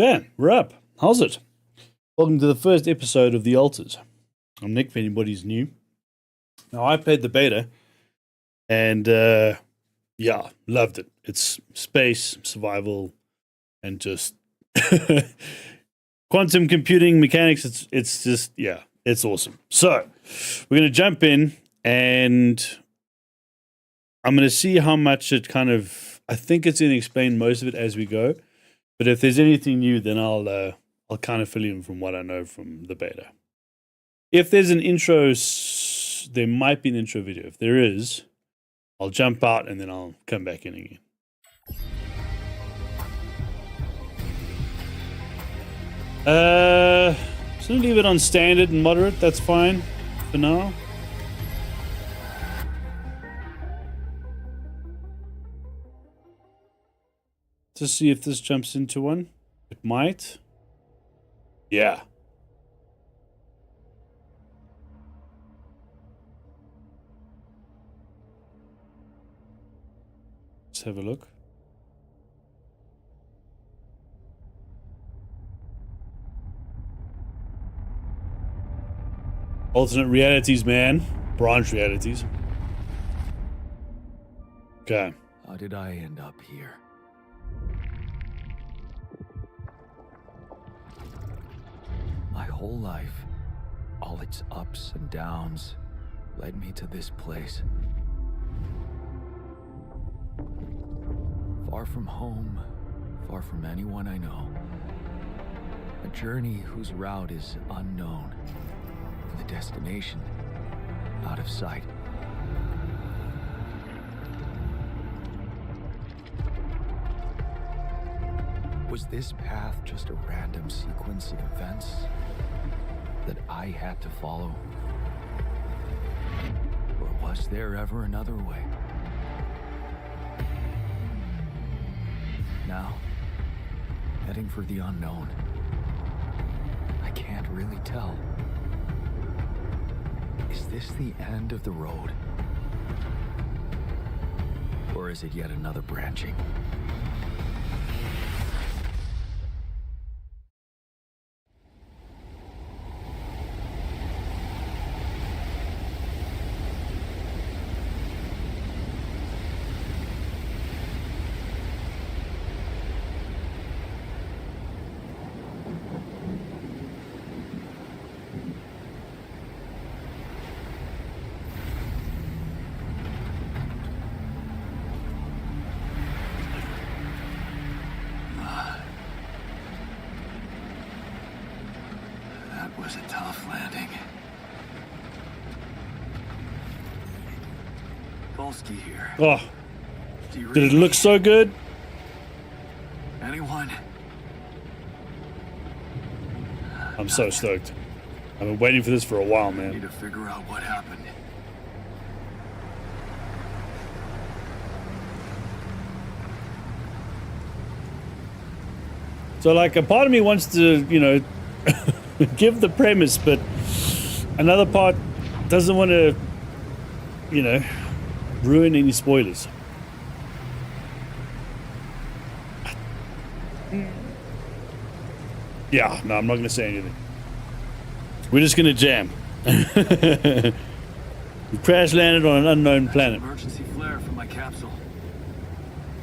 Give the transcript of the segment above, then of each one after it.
Okay, we're up. How's it? Welcome to the first episode of The Alters. I'm Nick, if anybody's new. Now, I played the beta, and yeah, loved it. It's space, survival, and just quantum computing mechanics. It's just, yeah, it's awesome. So, we're going to jump in, and I'm going to see how much it kind of, I think it's going to explain most of it as we go. But if there's anything new, then I'll kind of fill in from what I know from the beta. If there's an intro, there might be an intro video. If there is, I'll jump out and then I'll come back in again. So leave it on standard and moderate. That's fine for now. To see if this jumps into one. It might. Yeah. Let's have a look. Alternate realities, man. Branch realities. Okay. How did I end up here? My whole life, all its ups and downs, led me to this place. Far from home, far from anyone I know. A journey whose route is unknown, and the destination out of sight. Was this path just a random sequence of events that I had to follow? Or was there ever another way? Now, heading for the unknown. I can't really tell. Is this the end of the road? Or is it yet another branching? Was a tough landing. Dolski here. Oh, did it look so good? Anyone? I'm so stoked. I've been waiting for this for a while, I need man. to figure out what happened. So, like, a part of me wants to, you know, give the premise, but another part doesn't want to, you know, ruin any spoilers. Yeah, no, I'm not going to say anything. We're just going to jam. We crash landed on an unknown planet. Emergency flare from my capsule.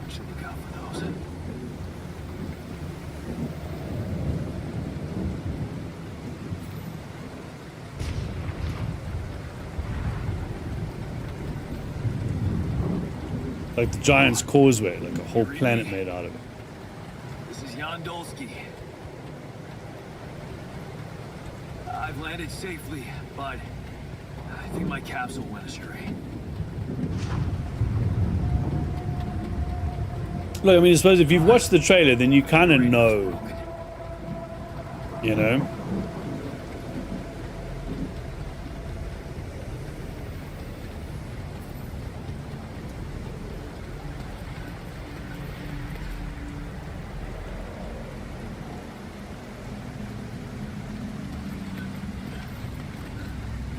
I should look out for those. Like the Giant's Causeway, like a whole planet made out of it. This is Jan Dolski. I've landed safely, but I think my capsule went astray. Look, I mean, I suppose if you've watched the trailer, then you kind of know, you know?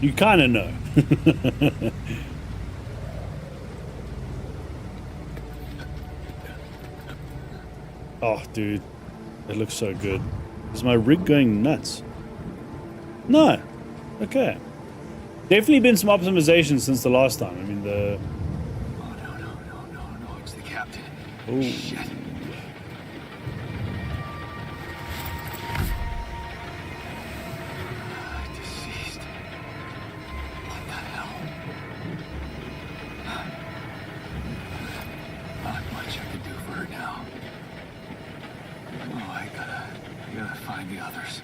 You kind of know. Oh, dude. It looks so good. Is my rig going nuts? No. Okay. Definitely been some optimization since the last time. I mean, the... Oh, no, it's the captain. Oh. Shit. Deceased. What the hell? Not much I can do for her now. Oh, I gotta find the others.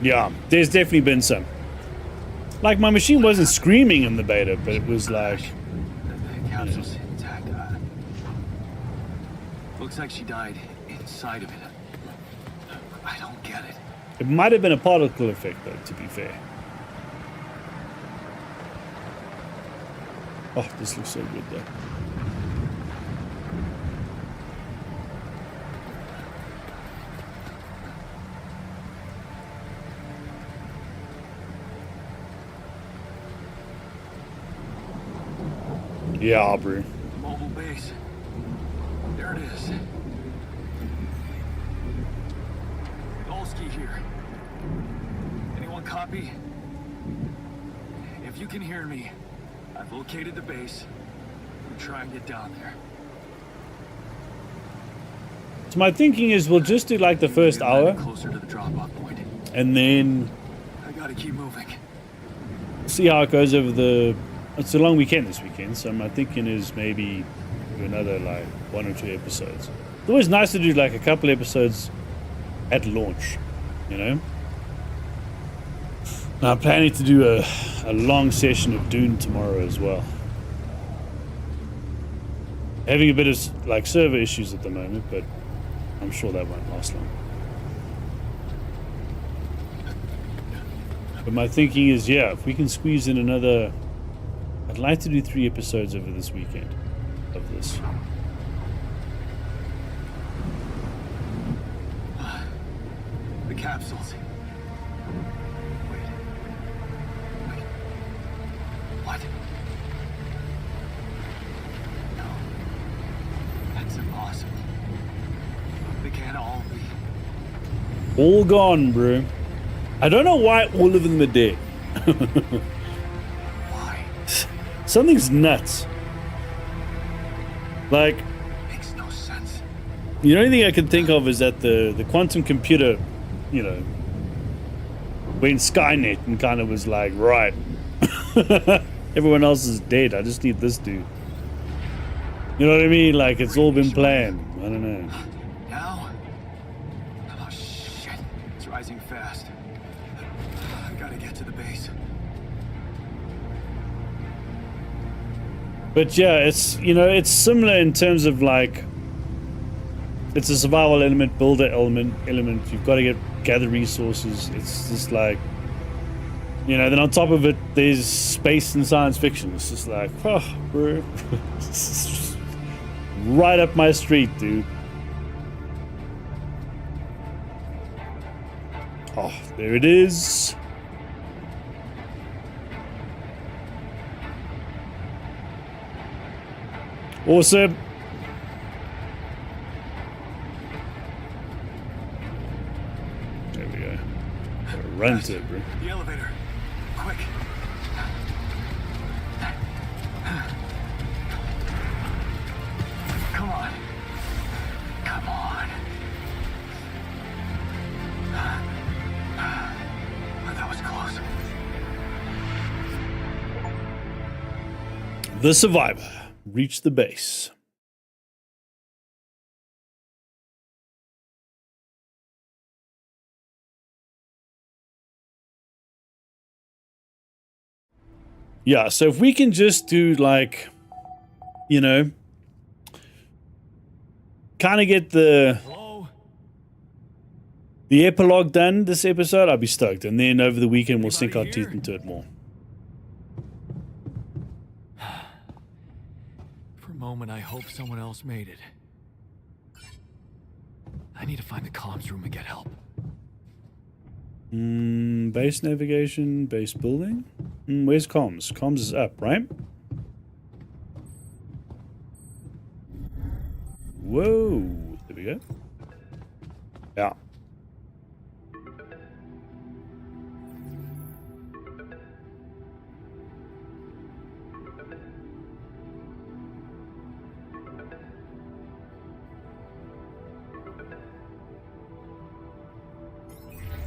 Yeah, there's definitely been some. Like, my machine wasn't screaming in the beta, but it was like... The capsule's intact. Looks like she died inside of it. I don't get it. It might have been a particle effect, though, to be fair. Oh, this looks so good, though. Yeah, bro. Mobile base. There it is. Dolski here. Anyone copy? If you can hear me, I've located the base. We'll try and get down there. So my thinking is we'll just do like the first hour, Closer to the drop-off point. and then I gotta keep moving. see how it goes over the... It's a long weekend this weekend, so my thinking is maybe do another like 1 or 2 episodes. It's always nice to do like a couple episodes at launch, you know? Now I'm planning to do a long session of Dune tomorrow as well. Having a bit of like server issues at the moment, but I'm sure that won't last long. But my thinking is, yeah, if we can squeeze in another... I'd like to do 3 episodes over this weekend of this. The capsules. Wait. What? No. That's impossible. They can't all be. All gone, bro. I don't know why all of them are dead. Why? Something's nuts. Like, Makes no sense. the only thing I can think of is that the quantum computer, you know, went Skynet and kind of was like, right, everyone else is dead. I just need this dude. You know what I mean? Like, it's all been planned. I don't know. Now? Oh shit. It's rising fast. I gotta get to the base. But yeah, it's, you know, it's similar in terms of like, it's a survival element, builder element. You've got to gather resources. It's just like, you know, then on top of it, there's space and science fiction. It's just like, oh, bro. Right up my street, dude. Oh, there it is. Awesome. There we go. Gotta run to it, bro. The elevator. Quick. Come on. Come on. That was close. The survivor reached the base. Yeah, so if we can just do like, you know, kind of get the epilogue done this episode, I'll be stoked. And then over the weekend, we'll sink our teeth into it more. For a moment, I hope someone else made it. I need to find the comms room and get help. Base navigation, base building. Where's comms? Comms is up, right? Whoa. There we go. Yeah.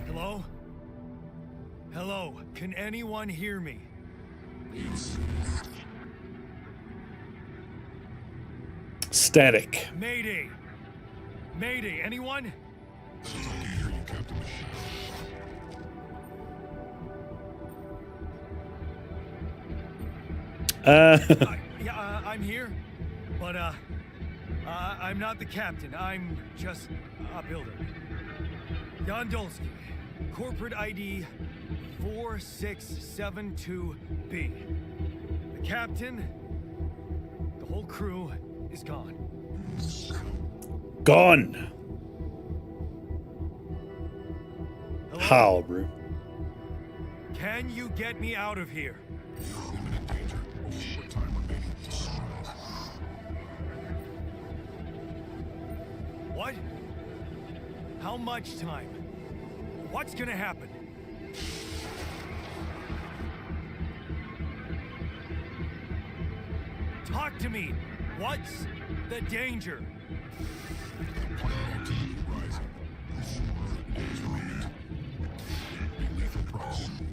Hello? Hello? Can anyone hear me? Static. Mayday! Mayday, anyone? I can hear you, Captain. Yeah, I'm here, but I'm not the captain. I'm just a builder. Jan Dolski, corporate ID 4672B. The captain, the whole crew is gone. Gone. Hello? How, bro? Can you get me out of here? Imminent danger. Only more time remaining to sunrise. What? How much time? What's gonna happen? Talk to me. What's the danger? Pylon activity rising. 4 days remaining. Be lethal proximity.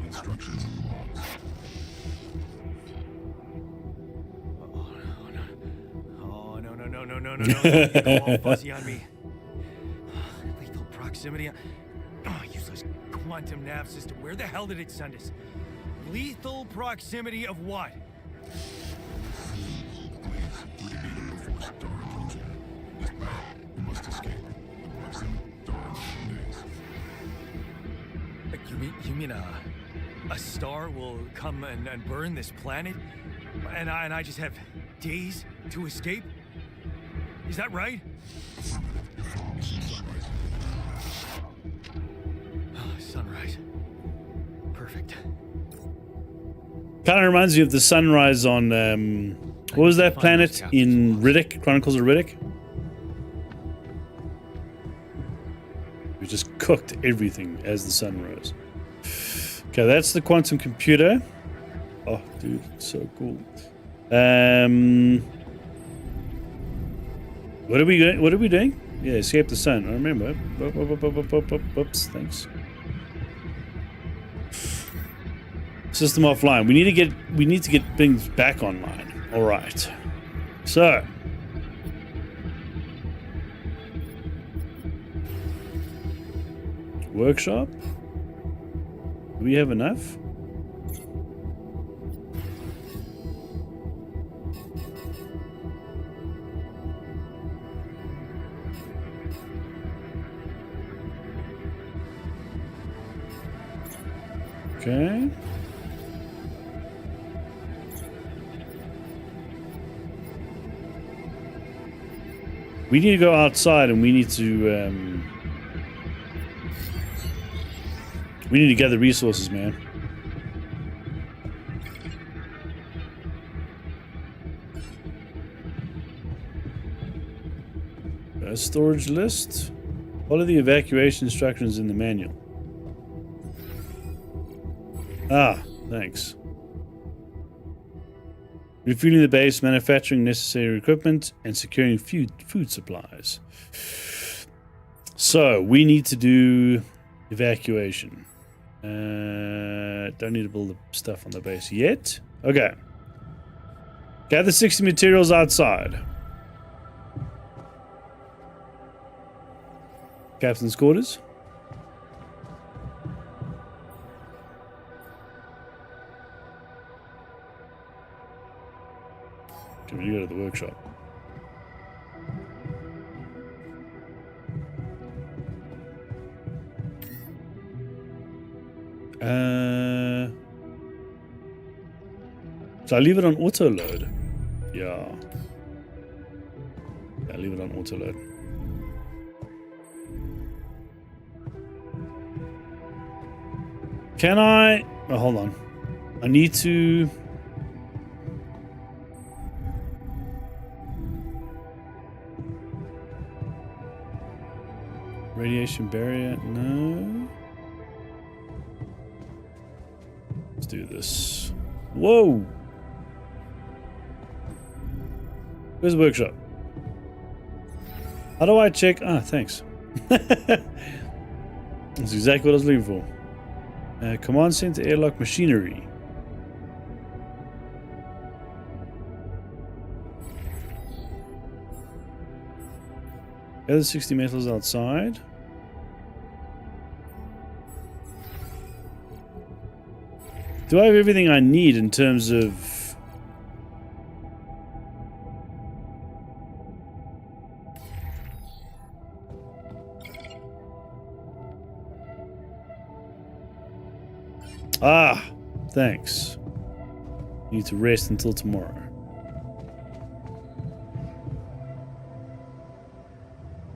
Instructions and logs. Oh no! Don't go all fuzzy on me. Lethal proximity. Oh, useless quantum nav system. Where the hell did it send us? Lethal proximity of what? Please, mitigate it before star approaching. This battle, we must escape. Approximate star in days. You mean a star will come and burn this planet, and I just have days to escape? Is that right? Sunrise. Perfect. Kind of reminds me of the sunrise on what was that planet in Riddick? Chronicles of Riddick. We just cooked everything as the sun rose. Okay, that's the quantum computer. Oh, dude, so cool. What are we doing? What are we doing? Yeah, escape the sun. I remember. Oops, thanks. System offline. We need to get things back online. All right. So. Workshop. Do we have enough? Okay. We need to go outside and we need to gather resources, man. A storage list. Follow the evacuation instructions in the manual. Ah, thanks. Refueling the base, manufacturing necessary equipment, and securing food supplies. So, we need to do evacuation. Don't need to build the stuff on the base yet. Okay. Gather 60 materials outside. Captain's quarters. Can we go to the workshop? So I leave it on auto load. Yeah. I leave it on auto load. Can I... Oh, hold on. I need to... Radiation barrier? No. Let's do this. Whoa! Where's the workshop? How do I check? Ah, thanks. That's exactly what I was looking for. Command center airlock machinery. Gather 60 metals outside. Do I have everything I need in terms of... Ah, thanks. Need to rest until tomorrow.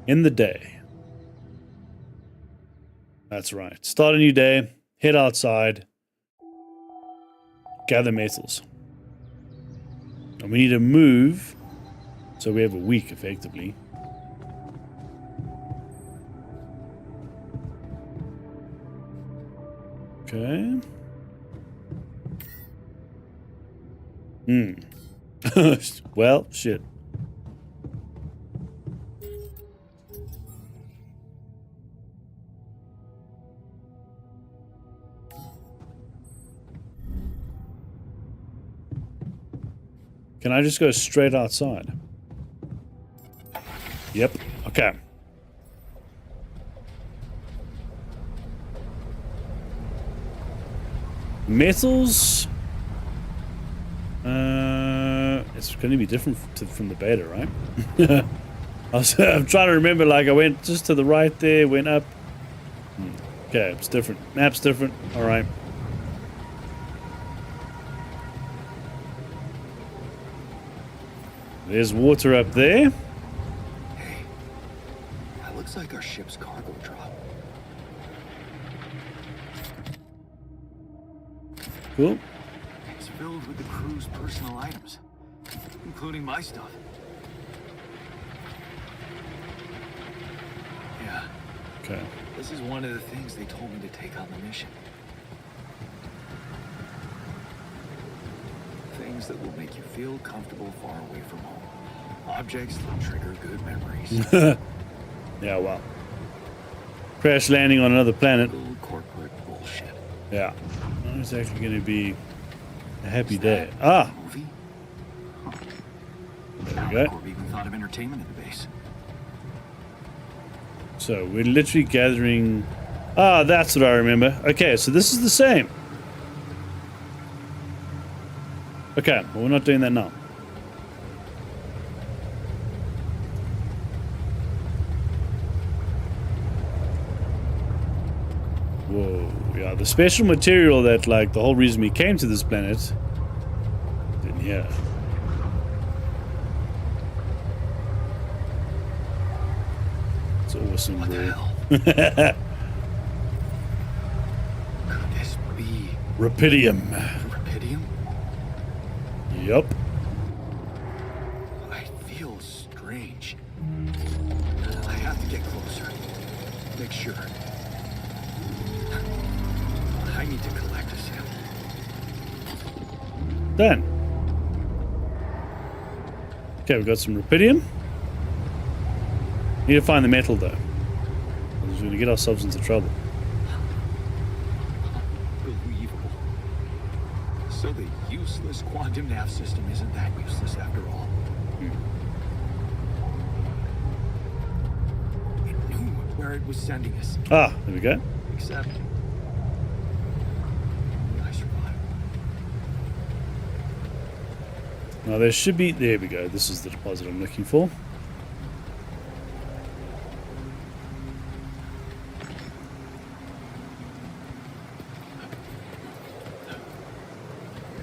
In the day. That's right. Start a new day. Head outside. Gather metals. And we need to move. So we have a week, effectively. Okay. Well, shit. Can I just go straight outside? Yep. Okay. Metals. It's going to be different from the beta, right? I'm trying to remember. Like I went just to the right there, went up. Okay, it's different. Map's different. All right. There's water up there. Hey, that looks like our ship's cargo drop. Cool. It's filled with the crew's personal items, including my stuff. Yeah. Okay. This is one of the things they told me to take on the mission. Things that will make you feel comfortable far away from home. Objects that trigger good memories. Yeah, well. Crash landing on another planet. Good corporate bullshit. Yeah. Not exactly going to be a happy day. Ah! Movie? There we go. Corp even thought of entertainment at the base. So we're literally gathering... Ah, that's what I remember. Okay, so this is the same. Okay, well, we're not doing that now. Whoa, yeah, the special material that, like, the whole reason we came to this planet... in here. It's awesome, What the bro. hell? Could this be Rapidium. Rapidium? Yup. I feel strange. I have to get closer. Make sure. I need to collect a sample. Done. Okay, we've got some Rapidium. Need to find the metal, though. We're going to get ourselves into trouble. Unbelievable. So the useless quantum nav system isn't that useless after all. It knew where it was sending us. Ah, there we go. Except... I survived. Now there should be... There we go. This is the deposit I'm looking for.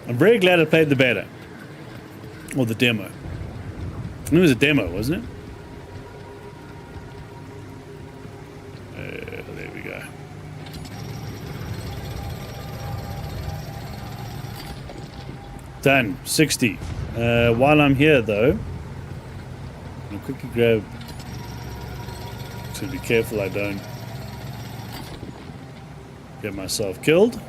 I'm very glad I played the beta. Or the demo. It was a demo, wasn't it? There we go. Done. 60. While I'm here, though, I'll quickly grab. Just gonna be careful I don't get myself killed.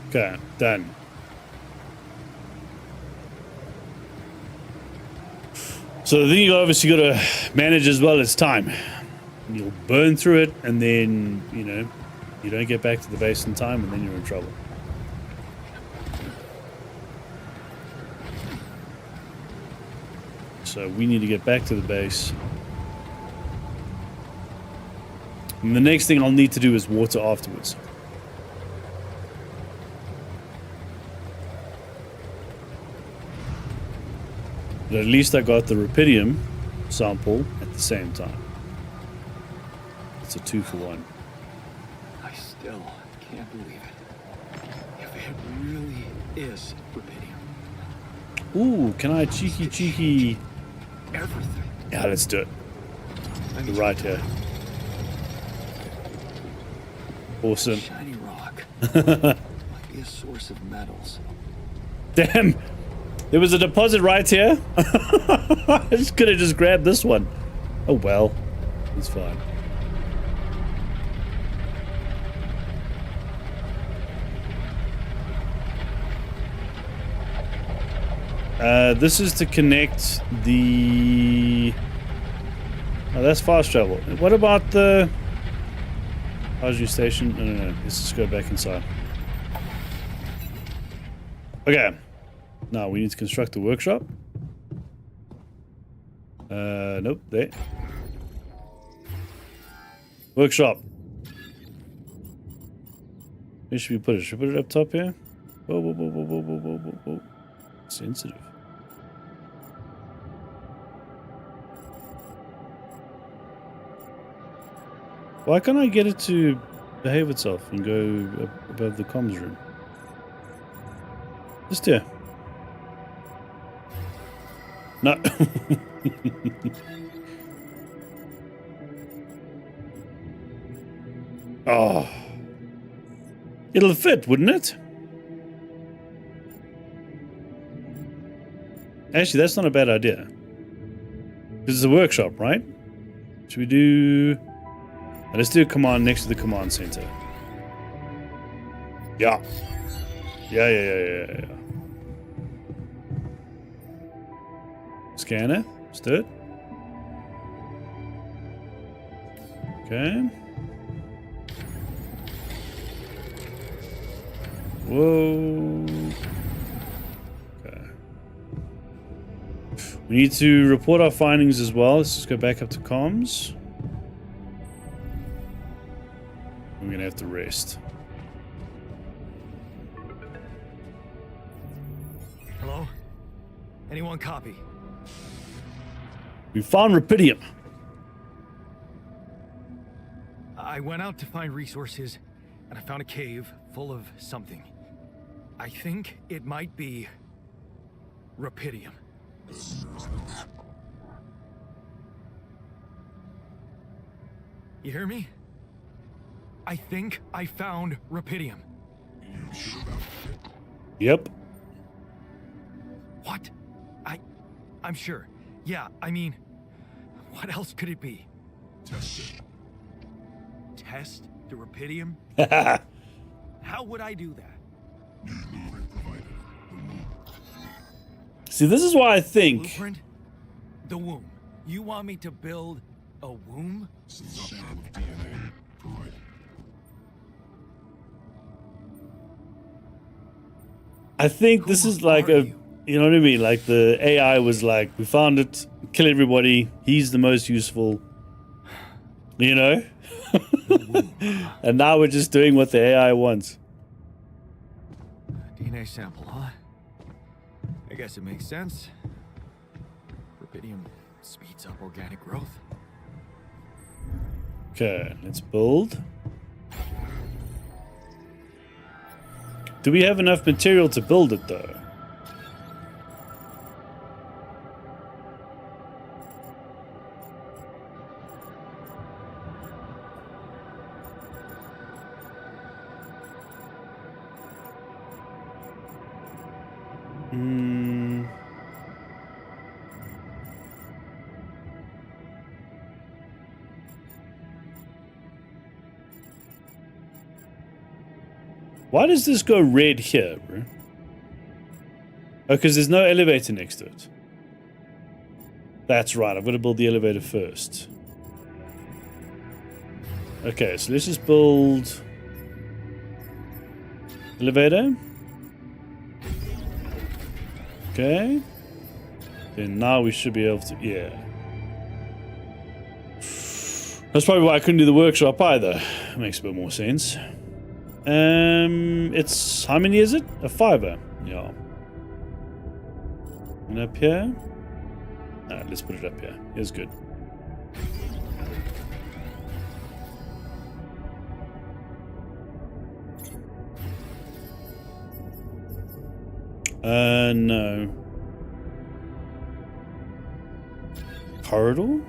Okay, done. So the thing you obviously got to manage as well is time. You'll burn through it, and then, you know, you don't get back to the base in time, and then you're in trouble. So we need to get back to the base. And the next thing I'll need to do is water afterwards. But at least I got the Rapidium sample at the same time. It's a 2-for-1. I still can't believe it. If it really is Rapidium. Ooh, can I cheeky? Everything. Yeah, let's do it. You're right here. Awesome. Shiny rock. Might be a source of metals. Damn! There was a deposit right here. I just could have just grabbed this one. Oh well. It's fine. This is to connect the... Oh, that's fast travel. What about the... Charging station? No. Let's just go back inside. Okay. Now we need to construct the workshop. Nope, there. Workshop. Where should we put it? Should we put it up top here? Whoa. Sensitive. Why can't I get it to behave itself and go above the comms room? Just here. No. Oh. It'll fit, wouldn't it? Actually, that's not a bad idea. This is a workshop, right? Should we do... Let's do a command next to the command center. Yeah. Yeah. Scanner. Let's do it. Okay. Whoa. Okay. We need to report our findings as well. Let's just go back up to comms. We're gonna have to rest. Hello? Anyone copy? We found Rapidium. I went out to find resources, and I found a cave full of something. I think it might be Rapidium. You hear me? I think I found Rapidium. Yep. What? I'm sure. Yeah, I mean, what else could it be? Test it. Test the Rapidium? How would I do that? Blueprint provided. The womb. See, this is why I think... Blueprint? The womb. You want me to build a womb? Sample of DNA provided. I think this is like a... You know what I mean? Like the AI was like, we found it, kill everybody, he's the most useful. You know? And now we're just doing what the AI wants. DNA sample, huh? I guess it makes sense. Rapidium speeds up organic growth. Okay, let's build. Do we have enough material to build it though? Why does this go red here, bro? Oh, because there's no elevator next to it. That's right, I've got to build the elevator first. Okay, so let's just build elevator. Okay. Then now we should be able to, yeah. That's probably why I couldn't do the workshop either. Makes a bit more sense. It's, how many is it? A 5er. Yeah. And up here? Alright, let's put it up here. Here's good. No. Corridor?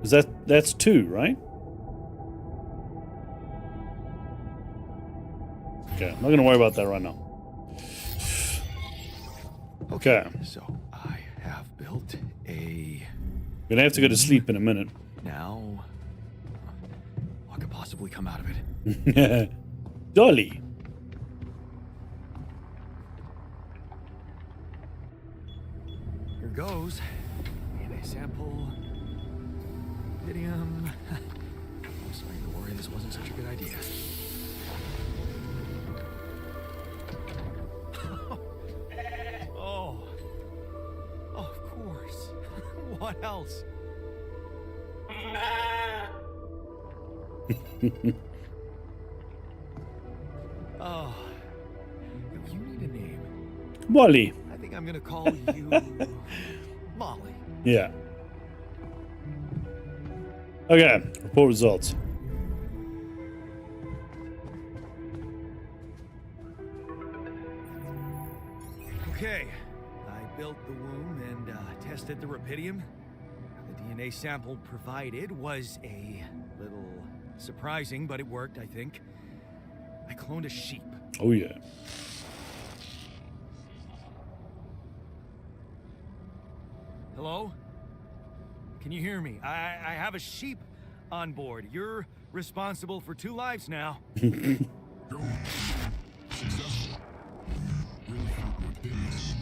Is that's 2, right? Okay, I'm not gonna worry about that right now. Okay. So I have built a... Gonna have to go to sleep in a minute. Now, what could possibly come out of it? Dolly. Here goes. DNA sample. Rapidium. I'm starting to worry this wasn't such a good idea. Oh. Of course. What else? Oh. You need a name. Wally. I think I'm gonna call you Molly. Yeah. Okay, report results. Okay, I built the womb and tested the Rapidium. The DNA sample provided was a little surprising, but it worked, I think. I cloned a sheep. Oh yeah. Hello? Can you hear me? I have a sheep on board. You're responsible for 2 lives now. Go. Successful. Really help with business.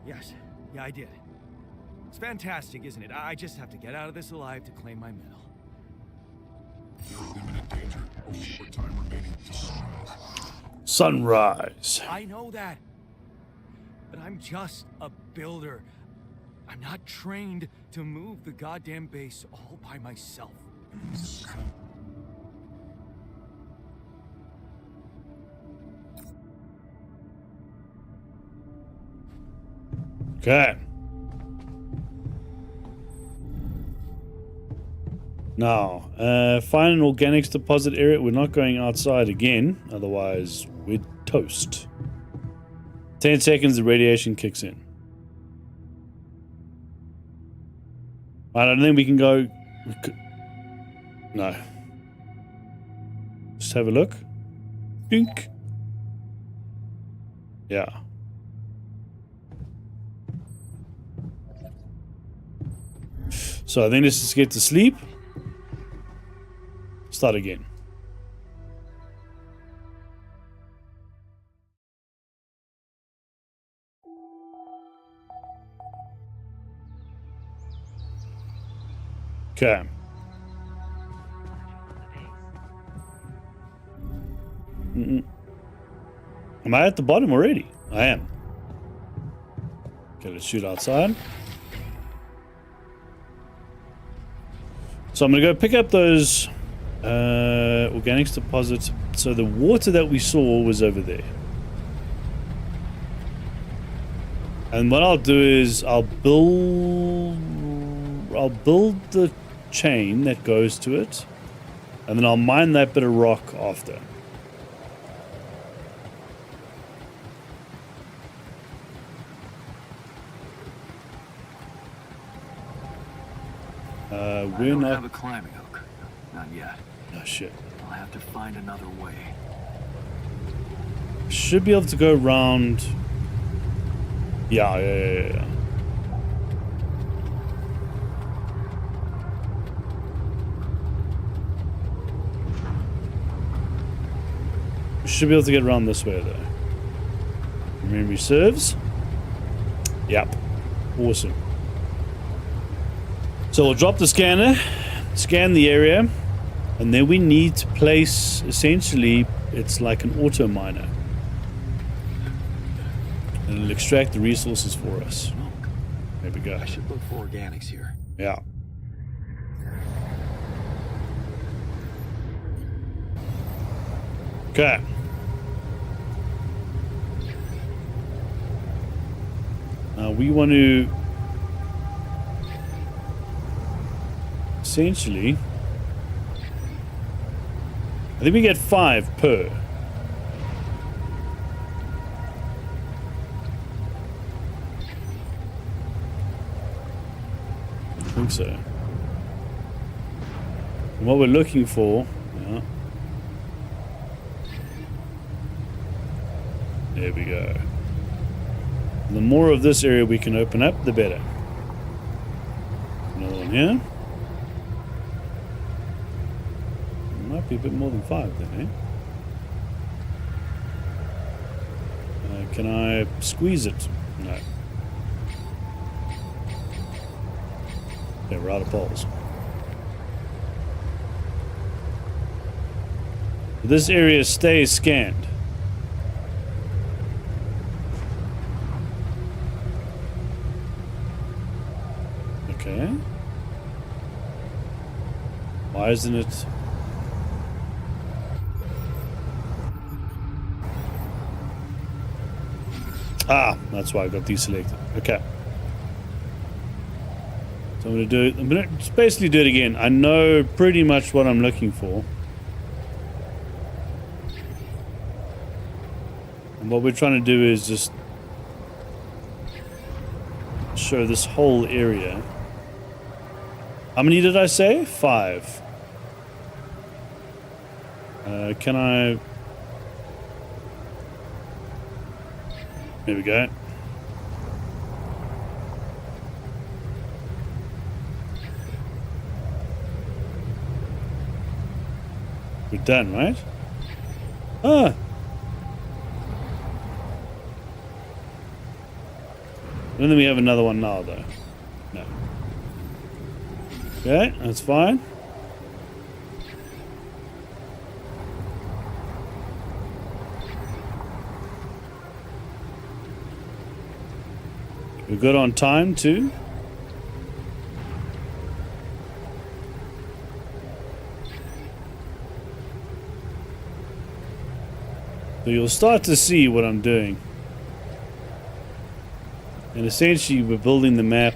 Yes. Yeah, I did. It's fantastic, isn't it? I just have to get out of this alive to claim my medal. You're in imminent danger. Only more time remaining to sunrise. Sunrise. I know that. But I'm just a builder. I'm not trained to move the goddamn base all by myself. Okay. Now, find an organics deposit area. We're not going outside again, otherwise we're toast. 10 seconds, the radiation kicks in. I don't think we can go... No. Just have a look. Dink. Yeah. So I think let's just get to sleep. Start again. Okay. Am I at the bottom already? I am. Okay, let's shoot outside. So I'm going to go pick up those organics deposits. So the water that we saw was over there. And what I'll do is I'll build the chain that goes to it, and then I'll mine that bit of rock after. I We're don't not. have a climbing hook. Not yet. Oh shit. I'll have have to find another way. Should be able to go around. Yeah. Should be able to get around this way though. Memory serves. Yep. Awesome. So we'll drop the scanner, scan the area, and then we need to place, essentially, it's like an auto miner. And it'll extract the resources for us. There we go. I should look for organics here. Yeah. Okay. Now we want to essentially, I think we get 5 per. I think so. And what we're looking for, yeah. There we go. The more of this area we can open up, the better. Another one here. Might be a bit more than 5 then, eh? Can I squeeze it? No. Yeah, we're out of poles. This area stays scanned. Okay. Why isn't it? Ah, that's why I got deselected. Okay. So I'm gonna just basically do it again. I know pretty much what I'm looking for. And what we're trying to do is just show this whole area. How many did I say? 5. Can I... There we go. We're done, right? Ah! And then we have another one now, though. No. Okay, that's fine. We're good on time, too. So you'll start to see what I'm doing. And essentially, we're building the map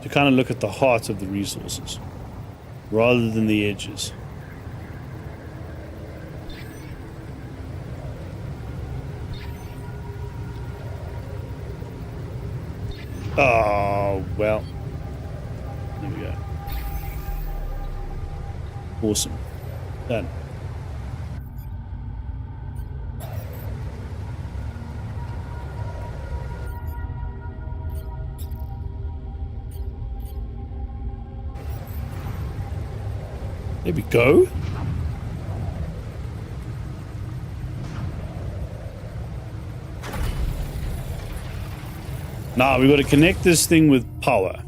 to kind of look at the heart of the resources rather than the edges. Oh, well. There we go. Awesome. Done. There we go. Now we've got to connect this thing with power.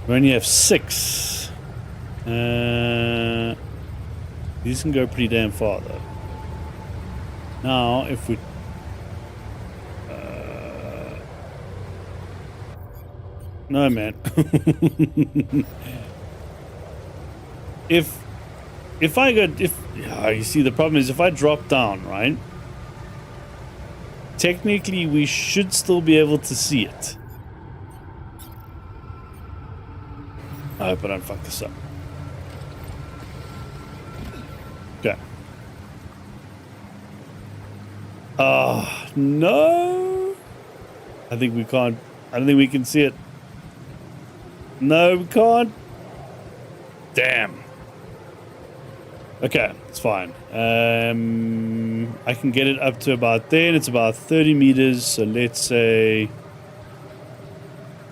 We only have 6. These can go pretty damn far though. Now if we no, man. if I got you see, the problem is if I drop down, right? Technically, we should still be able to see it. I hope I don't fuck this up. Okay. Oh, no. I think we can't. I don't think we can see it. No, we can't. Damn. Okay, it's fine. I can get it up to about there, and it's about 30 meters. So let's say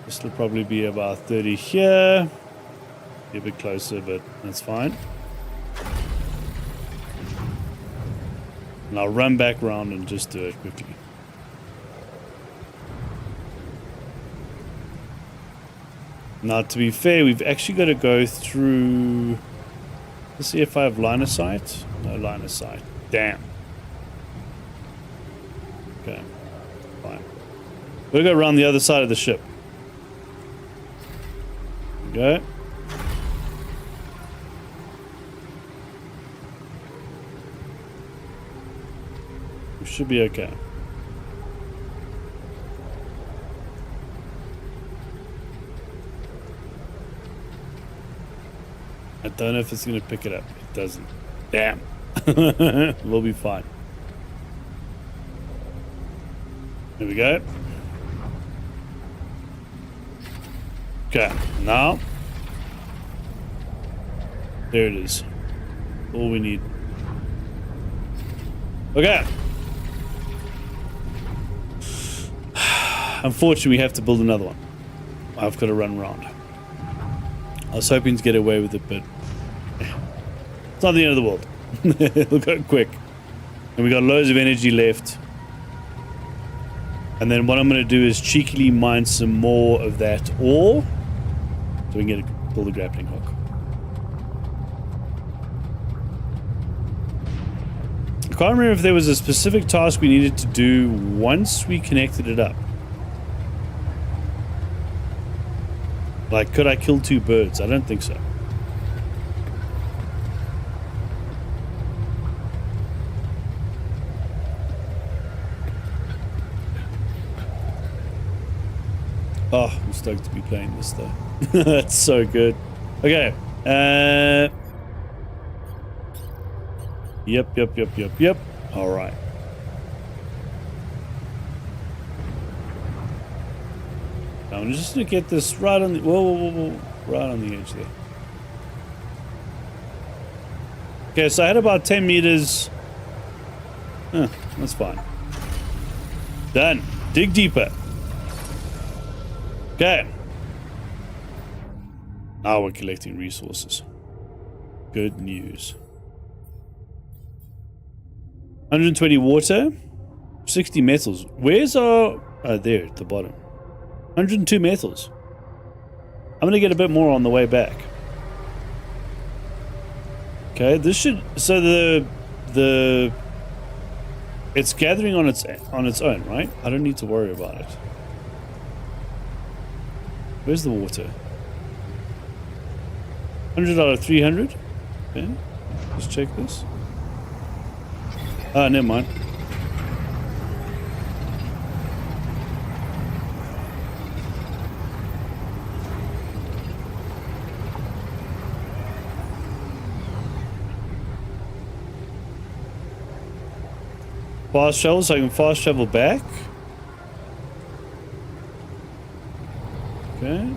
this will probably be about 30 here. Be a bit closer, but that's fine. And I'll run back around and just do it quickly. Now, to be fair, we've actually got to go through... Let's see if I have line of sight. No line of sight. Damn. Okay. Fine. We'll go around the other side of the ship. There we go. We should be okay. I don't know if it's going to pick it up. It doesn't. Damn. We'll be fine. There we go. Okay, now. There it is. All we need. Okay. Unfortunately, we have to build another one. I've got to run around. I was hoping to get away with it, but it's not the end of the world. It'll go quick. And we got loads of energy left. And then what I'm going to do is cheekily mine some more of that ore so we can pull the grappling hook. I can't remember if there was a specific task we needed to do once we connected it up. Like, could I kill two birds? I don't think so. Oh, I'm stoked to be playing this though. That's so good. Okay. Yep. All right. I'm just gonna get this right on the whoa, right on the edge there. Okay, so I had about 10 meters. That's fine. Done. Dig deeper. Okay. Now we're collecting resources. Good news. 120 water, 60 metals. Where's our... Oh, there at the bottom. 102 metals. I'm going to get a bit more on the way back. Okay, this should... So the... It's gathering on its own, right? I don't need to worry about it. Where's the water? 100 out of 300. Okay, let's check this. Ah, never mind. Fast travel, so I can fast travel back. Okay.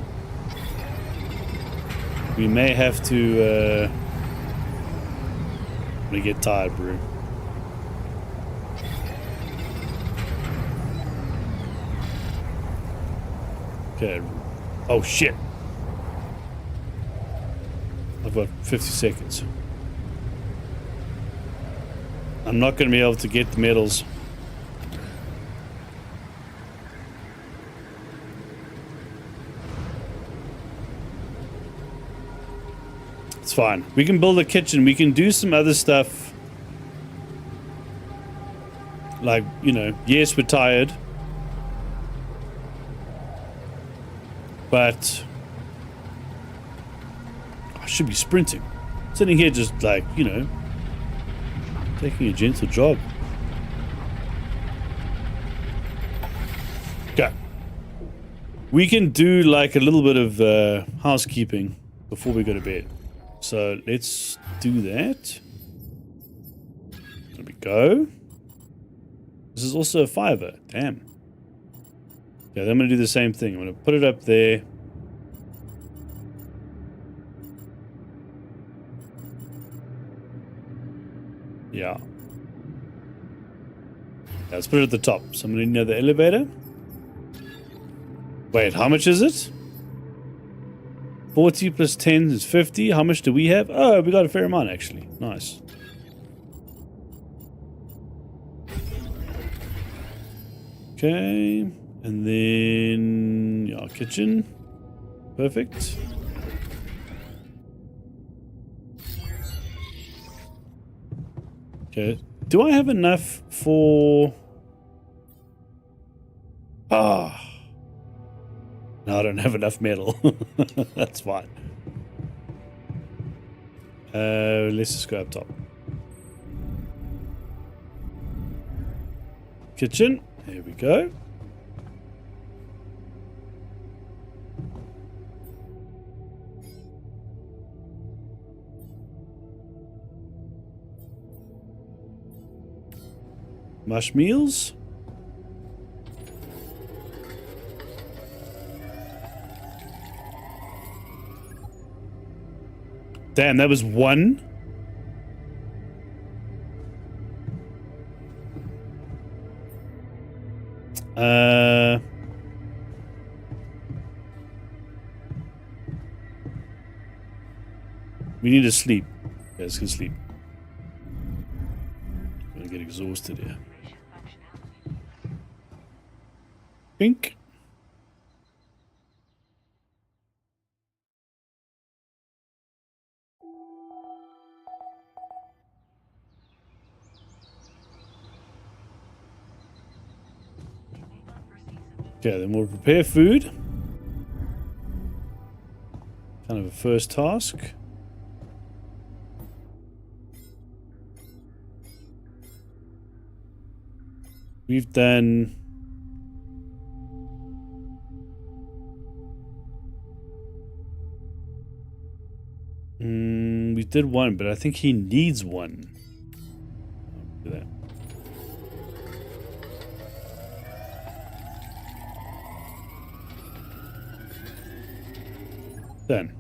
We may have to, I'm gonna get tired, bro. Okay. Oh, shit. I've got 50 seconds. I'm not going to be able to get the medals. It's fine. We can build a kitchen. We can do some other stuff. Like, you know, yes, we're tired. But I should be sprinting. Sitting here just like, you know, taking a gentle jog. Okay. We can do like a little bit of housekeeping before we go to bed. So let's do that. There we go. This is also a fiver. Damn. Okay, then I'm going to do the same thing. I'm going to put it up there. Yeah. Let's put it at the top. Somebody near the elevator. Wait, how much is it? 40 plus 10 is 50. How much do we have? Oh, we got a fair amount, actually. Nice. Okay. And then... yeah, kitchen. Perfect. Okay. Do I have enough for... ah... no, I don't have enough metal. That's fine. Let's just go up top. Kitchen. There we go. Mush meals. Damn, that was one. We need to sleep. Yeah, let's go sleep. I'm gonna get exhausted here. Pink. Okay, then we'll prepare food. Kind of a first task. We've done... we did one, but I think he needs one. Do that. Done.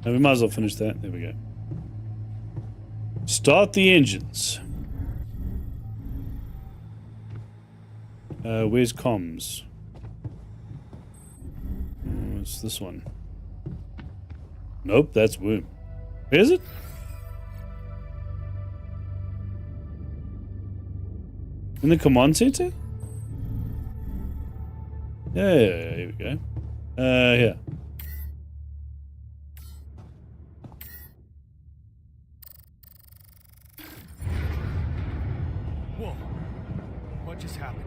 And we might as well finish that. There we go. Start the engines. Where's comms? What's this one? Nope, that's womb. Where is it? In the command center? Yeah, here we go. Here. Whoa. What just happened?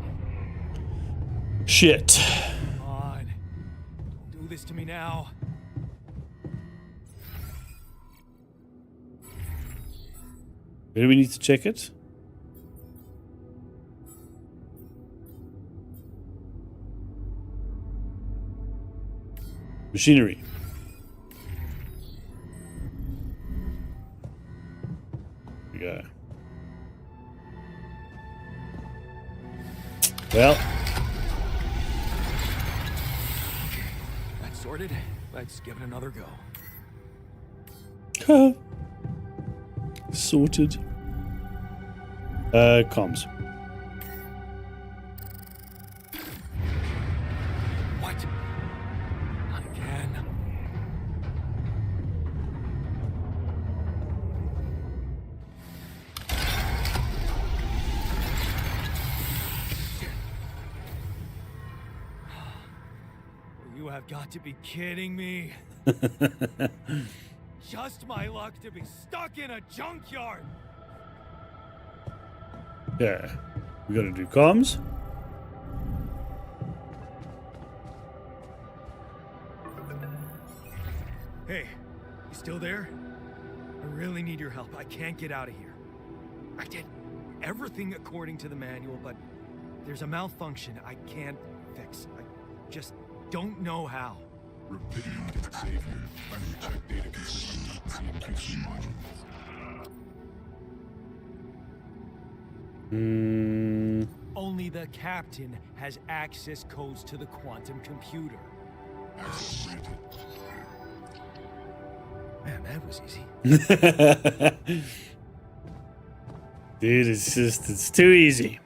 Shit. Come on. Don't do this to me now. Where do we need to check it? Machinery. Here we go. Well. That's sorted. Let's give it another go. Sorted. Comms. What? Not again. You have got to be kidding me. Just my luck to be stuck in a junkyard. Yeah. We gotta do comms. Hey, you still there? I really need your help. I can't get out of here. I did everything according to the manual, but there's a malfunction I can't fix. I just don't know how. Rapidium gets saved here. I need to check data consistently with CMQC modules. Only the captain has access codes to the quantum computer. Access granted. Man, that was easy. Dude, it's too easy.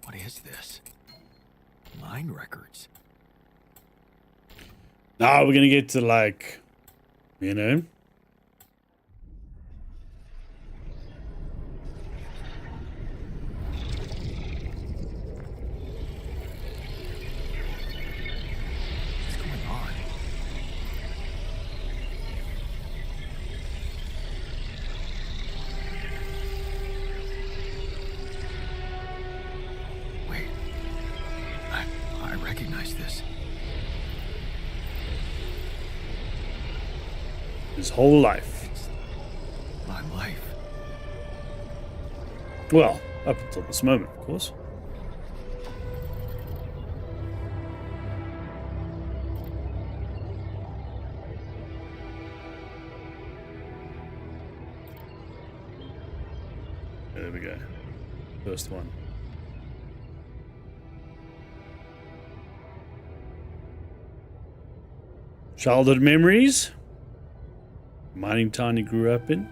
What is this? Mine records. Now we're gonna get to, like, you know. What's going on? Wait. I recognize this. His whole life. It's my life. Well, up until this moment, of course. There we go. First one. Childhood memories. Mining town he grew up in.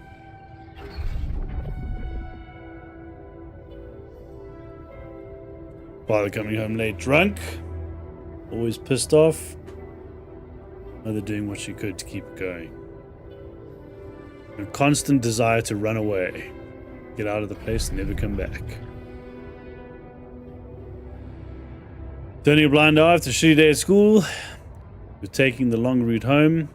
Father coming home late drunk. Always pissed off. Mother doing what she could to keep it going. A constant desire to run away. Get out of the place and never come back. Turning a blind eye after a shitty day at school. You're taking the long route home.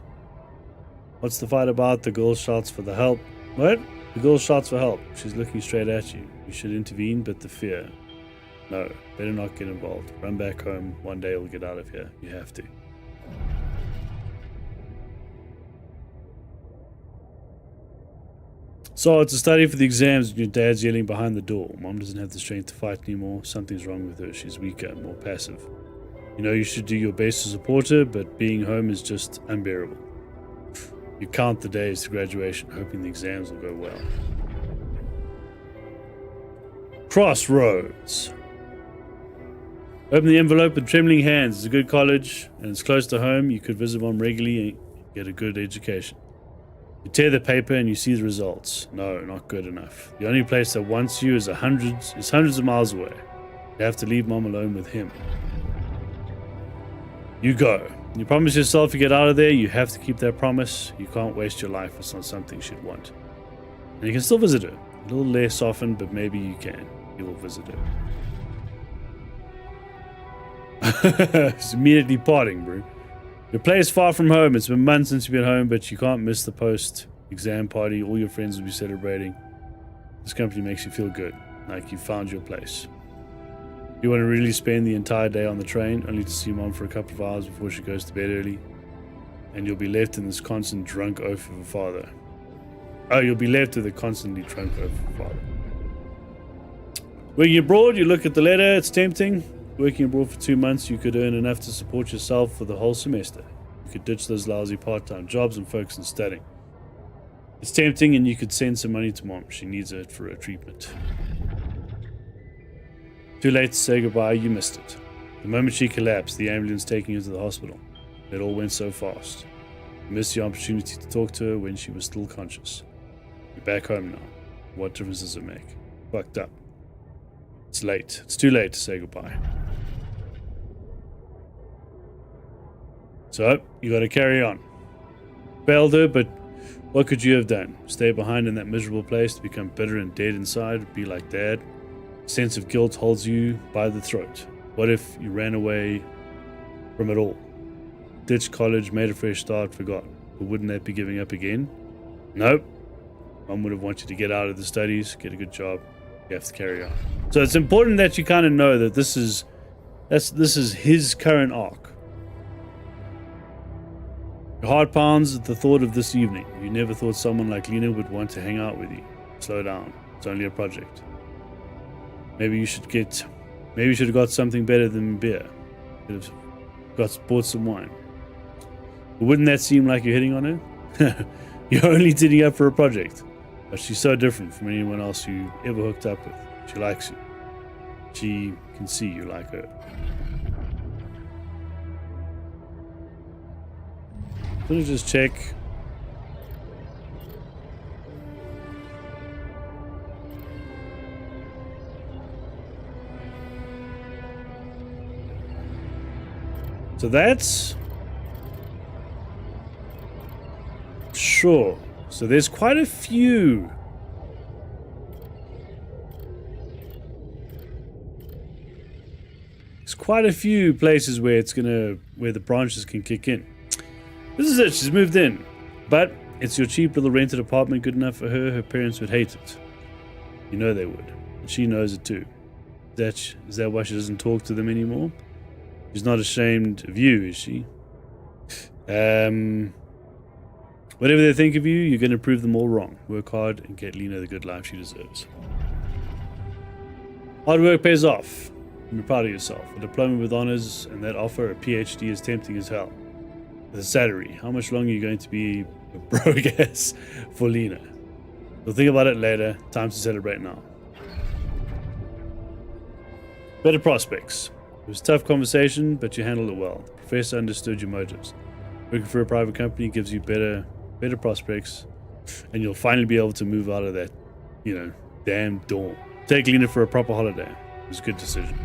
What's the fight about? The girl shouts for the help. What? The girl shouts for help. She's looking straight at you. You should intervene, but the fear. No, better not get involved. Run back home. One day we'll get out of here. You have to. So it's a study for the exams and your dad's yelling behind the door. Mom doesn't have the strength to fight anymore. Something's wrong with her. She's weaker, more passive. You know you should do your best to support her, but being home is just unbearable. You count the days to graduation, hoping the exams will go well. Crossroads. Open the envelope with trembling hands. It's a good college, and it's close to home. You could visit one regularly and get a good education. You tear the paper and you see the results. No, not good enough. The only place that wants you is hundreds of miles away. You have to leave Mom alone with him. You go. You promise yourself you get out of there. You have to keep that promise. You can't waste your life. It's not something she'd want. And you can still visit her. A little less often, but maybe you can. You will visit her. It's immediately parting, bro. Your place far from home. It's been months since you've been home, but you can't miss the post-exam party. All your friends will be celebrating. This company makes you feel good, like you found your place. You want to really spend the entire day on the train, only to see Mom for a couple of hours before she goes to bed early. And you'll be left in this constant drunk oath of a father. Oh, you'll be left with a constantly drunk oath of a father. Working abroad, you look at the letter, it's tempting. Working abroad for 2 months, you could earn enough to support yourself for the whole semester. You could ditch those lousy part-time jobs and focus on studying. It's tempting, and you could send some money to Mom. She needs it for her treatment. Too late to say goodbye, you missed it. The moment she collapsed, the ambulance taking her to the hospital. It all went so fast. You missed the opportunity to talk to her when she was still conscious. You're back home now. What difference does it make? Fucked up. It's late. It's too late to say goodbye. So, you gotta carry on. Failed her, but what could you have done? Stay behind in that miserable place to become bitter and dead inside? Be like Dad? A sense of guilt holds you by the throat. What if you ran away from it all? Ditched college, made a fresh start, forgot. But wouldn't that be giving up again? Nope. Mom would have wanted you to get out of the studies, get a good job. You have to carry on. So it's important that you kind of know that this is his current arc. Your heart pounds at the thought of this evening. You never thought someone like Lena would want to hang out with you. Slow down. It's only a project. Maybe you should have got something better than beer. Could have bought some wine. Wouldn't that seem like you're hitting on her? You're only tuning up for a project, but she's so different from anyone else you ever hooked up with. She likes you. She can see you like her. Let me just check. So that's... Sure. So there's quite a few. There's quite a few places where where the branches can kick in. This is it. She's moved in. But it's your cheap little rented apartment good enough for her? Her parents would hate it. You know they would. And she knows it too. Is that why she doesn't talk to them anymore? She's not ashamed of you, is she? Whatever they think of you, you're going to prove them all wrong. Work hard and get Lena the good life she deserves. Hard work pays off. Be proud of yourself. A diploma with honors and that offer, a PhD, is tempting as hell. With a salary, how much longer are you going to be a broke ass for Lena? We'll think about it later. Time to celebrate now. Better prospects. It was a tough conversation, but you handled it well. The professor understood your motives. Working for a private company gives you better prospects, and you'll finally be able to move out of that, damn dorm. Take Lena for a proper holiday. It was a good decision.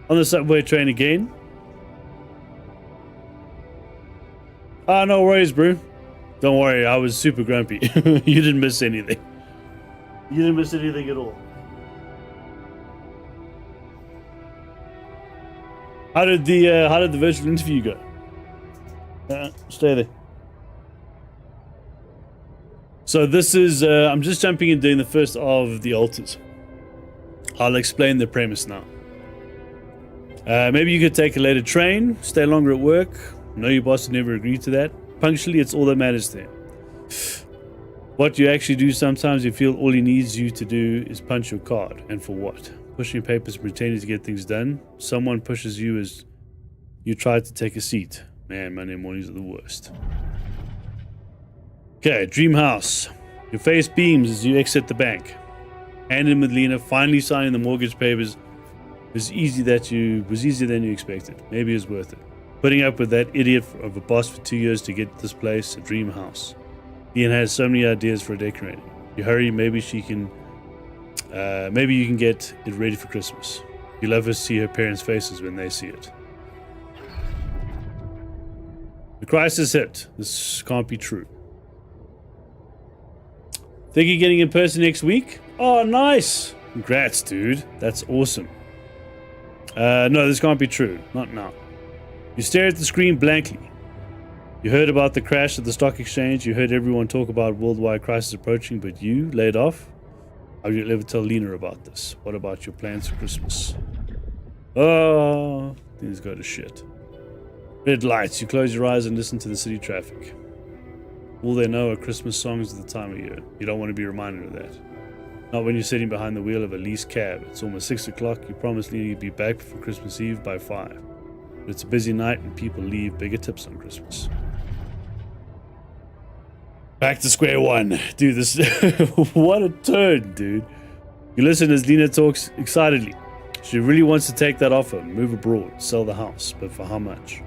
On the subway train again. No worries, bro. Don't worry, I was super grumpy. You didn't miss anything. You didn't miss anything at all. How did the virtual interview go? Stay there. So this is I'm just jumping in doing the first of the altars. I'll explain the premise now. Maybe you could take a later train, stay longer at work. No, your boss would never agree to that. Punctually, it's all that matters there. What you actually do sometimes, you feel all he needs you to do is punch your card. And for what? Pushing papers and pretending to get things done. Someone pushes you as you try to take a seat. Man, Monday mornings are the worst. Okay, dream house. Your face beams as you exit the bank. Hand in with Lena, finally signing the mortgage papers was easier than you expected. Maybe it was worth it. Putting up with that idiot of a boss for 2 years to get this place a dream house. Ian has so many ideas for decorating. You hurry, maybe you can get it ready for Christmas. You love her to see her parents' faces when they see it. The crisis hit. This can't be true. Think you're getting in person next week? Oh, nice! Congrats, dude. That's awesome. No, this can't be true. Not now. You stare at the screen blankly. You heard about the crash of the stock exchange. You heard everyone talk about worldwide crisis approaching, but you, laid off? How will you ever tell Lena about this? What about your plans for Christmas? Oh, things go to shit. Red lights. You close your eyes and listen to the city traffic. All they know are Christmas songs at the time of year. You don't want to be reminded of that. Not when you're sitting behind the wheel of a leased cab. It's almost 6 o'clock. You promised Lena you'd be back before Christmas Eve by 5. But it's a busy night and people leave bigger tips on Christmas. Back to square one. Dude, this... what a turn, dude. You listen as Lena talks excitedly. She really wants to take that offer, move abroad, sell the house. But for how much?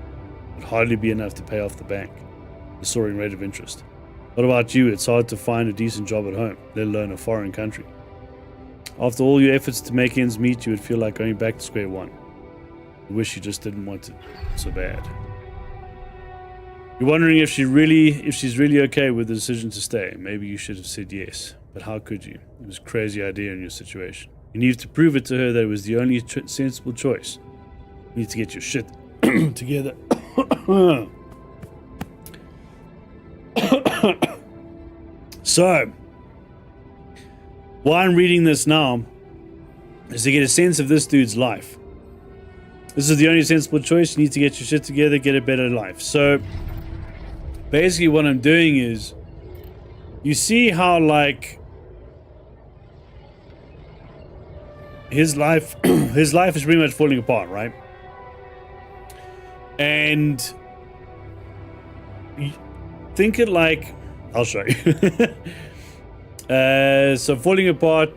It'd hardly be enough to pay off the bank. The soaring rate of interest. What about you? It's hard to find a decent job at home, let alone a foreign country. After all your efforts to make ends meet, you would feel like going back to square one. You wish you just didn't want it so bad. You're wondering if she's really okay with the decision to stay. Maybe you should have said yes, but how could you? It was a crazy idea in your situation. You needed to prove it to her that it was the only sensible choice. You need to get your shit together. So, why I'm reading this now is to get a sense of this dude's life. This is the only sensible choice. You need to get your shit together, get a better life. So, basically what I'm doing is, you see how, like, his life is pretty much falling apart, right? And think it like, I'll show you. So falling apart,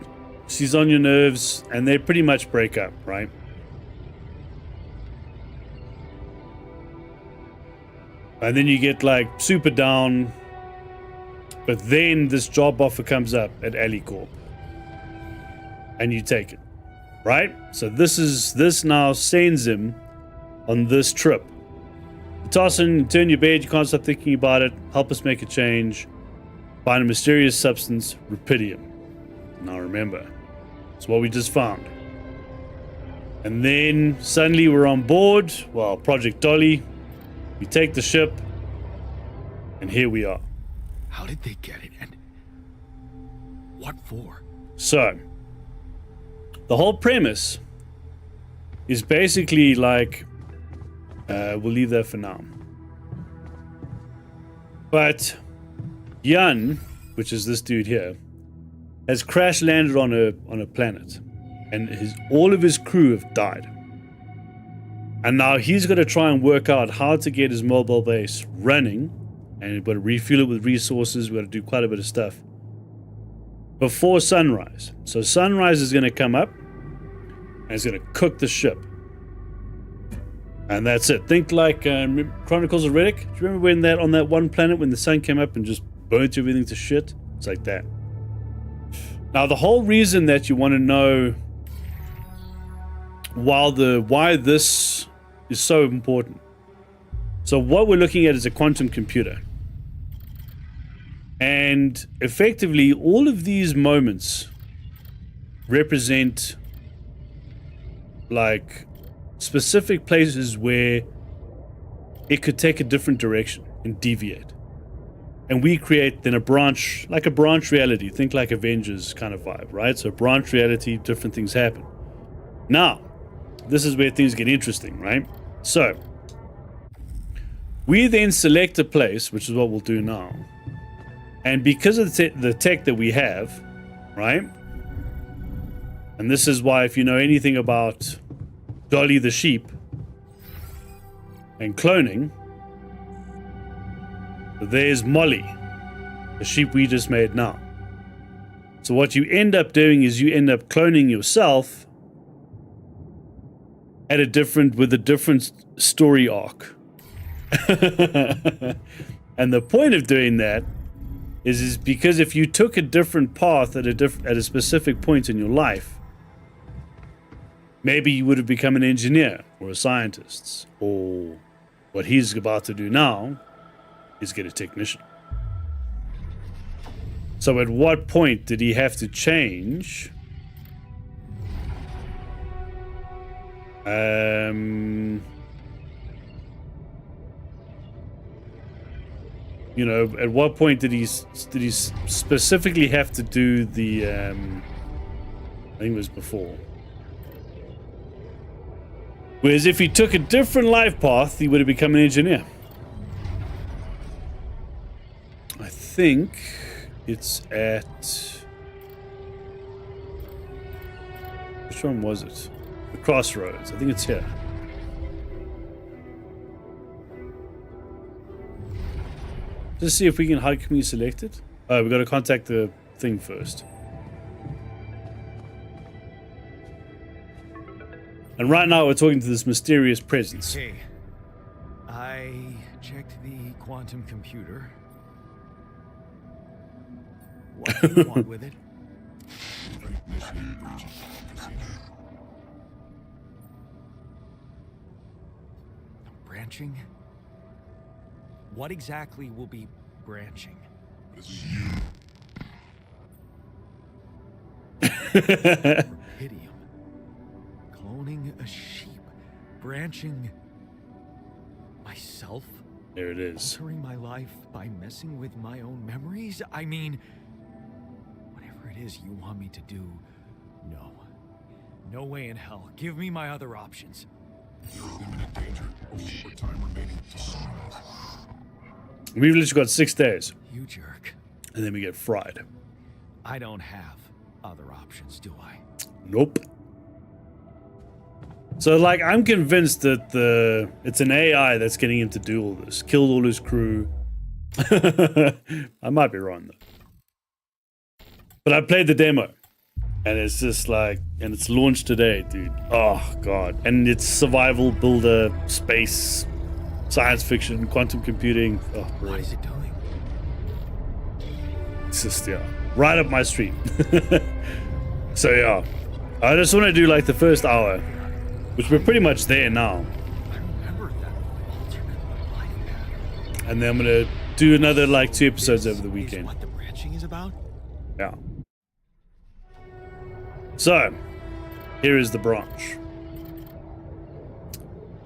she's on your nerves, and they pretty much break up, right? And then you get like super down, but then this job offer comes up at Alicorp, and you take it, right? So this now sends him on this trip. You toss in, turn your bed, you can't stop thinking about it. Help us make a change. Find a mysterious substance, Rapidium. Now remember, it's what we just found. And then suddenly we're on board. Well, Project Dolly. We take the ship, and here we are. How did they get it, and what for? So, the whole premise is basically like, we'll leave that for now. But Jan, which is this dude here, has crash landed on a planet, and all of his crew have died. And now he's got to try and work out how to get his mobile base running, and we've got to refuel it with resources. We've got to do quite a bit of stuff before sunrise. So sunrise is going to come up, and it's going to cook the ship. And that's it. Think like Chronicles of Riddick. Do you remember when on that one planet when the sun came up and just burnt everything to shit? It's like that. Now the whole reason that you want to know why this is so important. So what we're looking at is a quantum computer. And effectively all of these moments represent like specific places where it could take a different direction and deviate. And we create then a branch reality. Think like Avengers kind of vibe, right? So branch reality, different things happen. Now, this is where things get interesting, right? So, we then select a place, which is what we'll do now. And because of the tech that we have, right? And this is why if you know anything about Dolly the sheep and cloning, there's Molly, the sheep we just made now. So what you end up doing is you end up cloning yourself with a different story arc. And the point of doing that is because if you took a different path at a specific point in your life, maybe you would have become an engineer or a scientist, or what he's about to do now is get a technician. So at what point did he have to change? You know, at what point did he specifically have to do the I think it was before. Whereas if he took a different life path, he would have become an engineer. I think it's at... Which one was it? The Crossroads. I think it's here. Just see if we can... How can we select it? Oh, we've got to contact the thing first. And right now we're talking to this mysterious presence. Hey, I checked the quantum computer. What do you want with it? Branching? What exactly will be branching? Rapidium. Cloning a sheep. Branching myself? There it is. Altering my life by messing with my own memories? I mean, whatever it is you want me to do, no. No way in hell. Give me my other options. You're in imminent danger. What time remaining to sunrise? We've literally got 6 days. You jerk. And then we get fried. I don't have other options, do I? Nope. So, like, I'm convinced that it's an AI that's getting him to do all this. Killed all his crew. I might be wrong, though. But I played the demo. And it's just like... And it's launched today, dude. Oh, God. And it's survival, builder, space, science fiction, quantum computing. Oh, bro. What is it doing? It's just, yeah. Right up my street. So, yeah. I just want to do, like, the first hour. Which we're pretty much there now. I remember that alternate life path. And then I'm going to do another, like, 2 episodes over the Is weekend. what the branching is about? Yeah. So, here is the branch.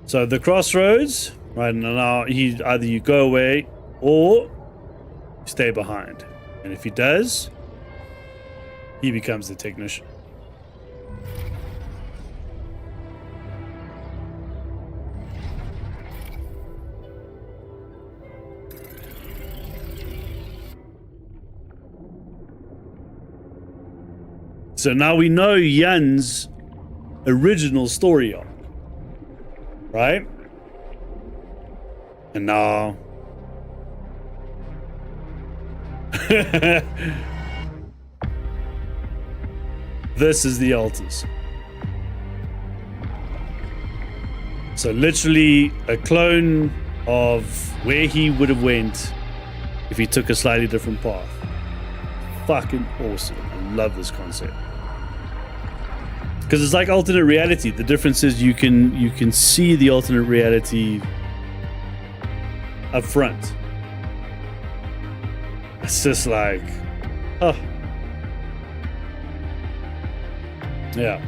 So the crossroads, right now, either you go away or you stay behind. And if he does, he becomes the technician. So now we know Jan's original story arc, right? And now... this is the altars. So literally a clone of where he would have went if he took a slightly different path. Fucking awesome. I love this concept. Because it's like alternate reality. The difference is you can see the alternate reality up front. It's just like, oh. Yeah.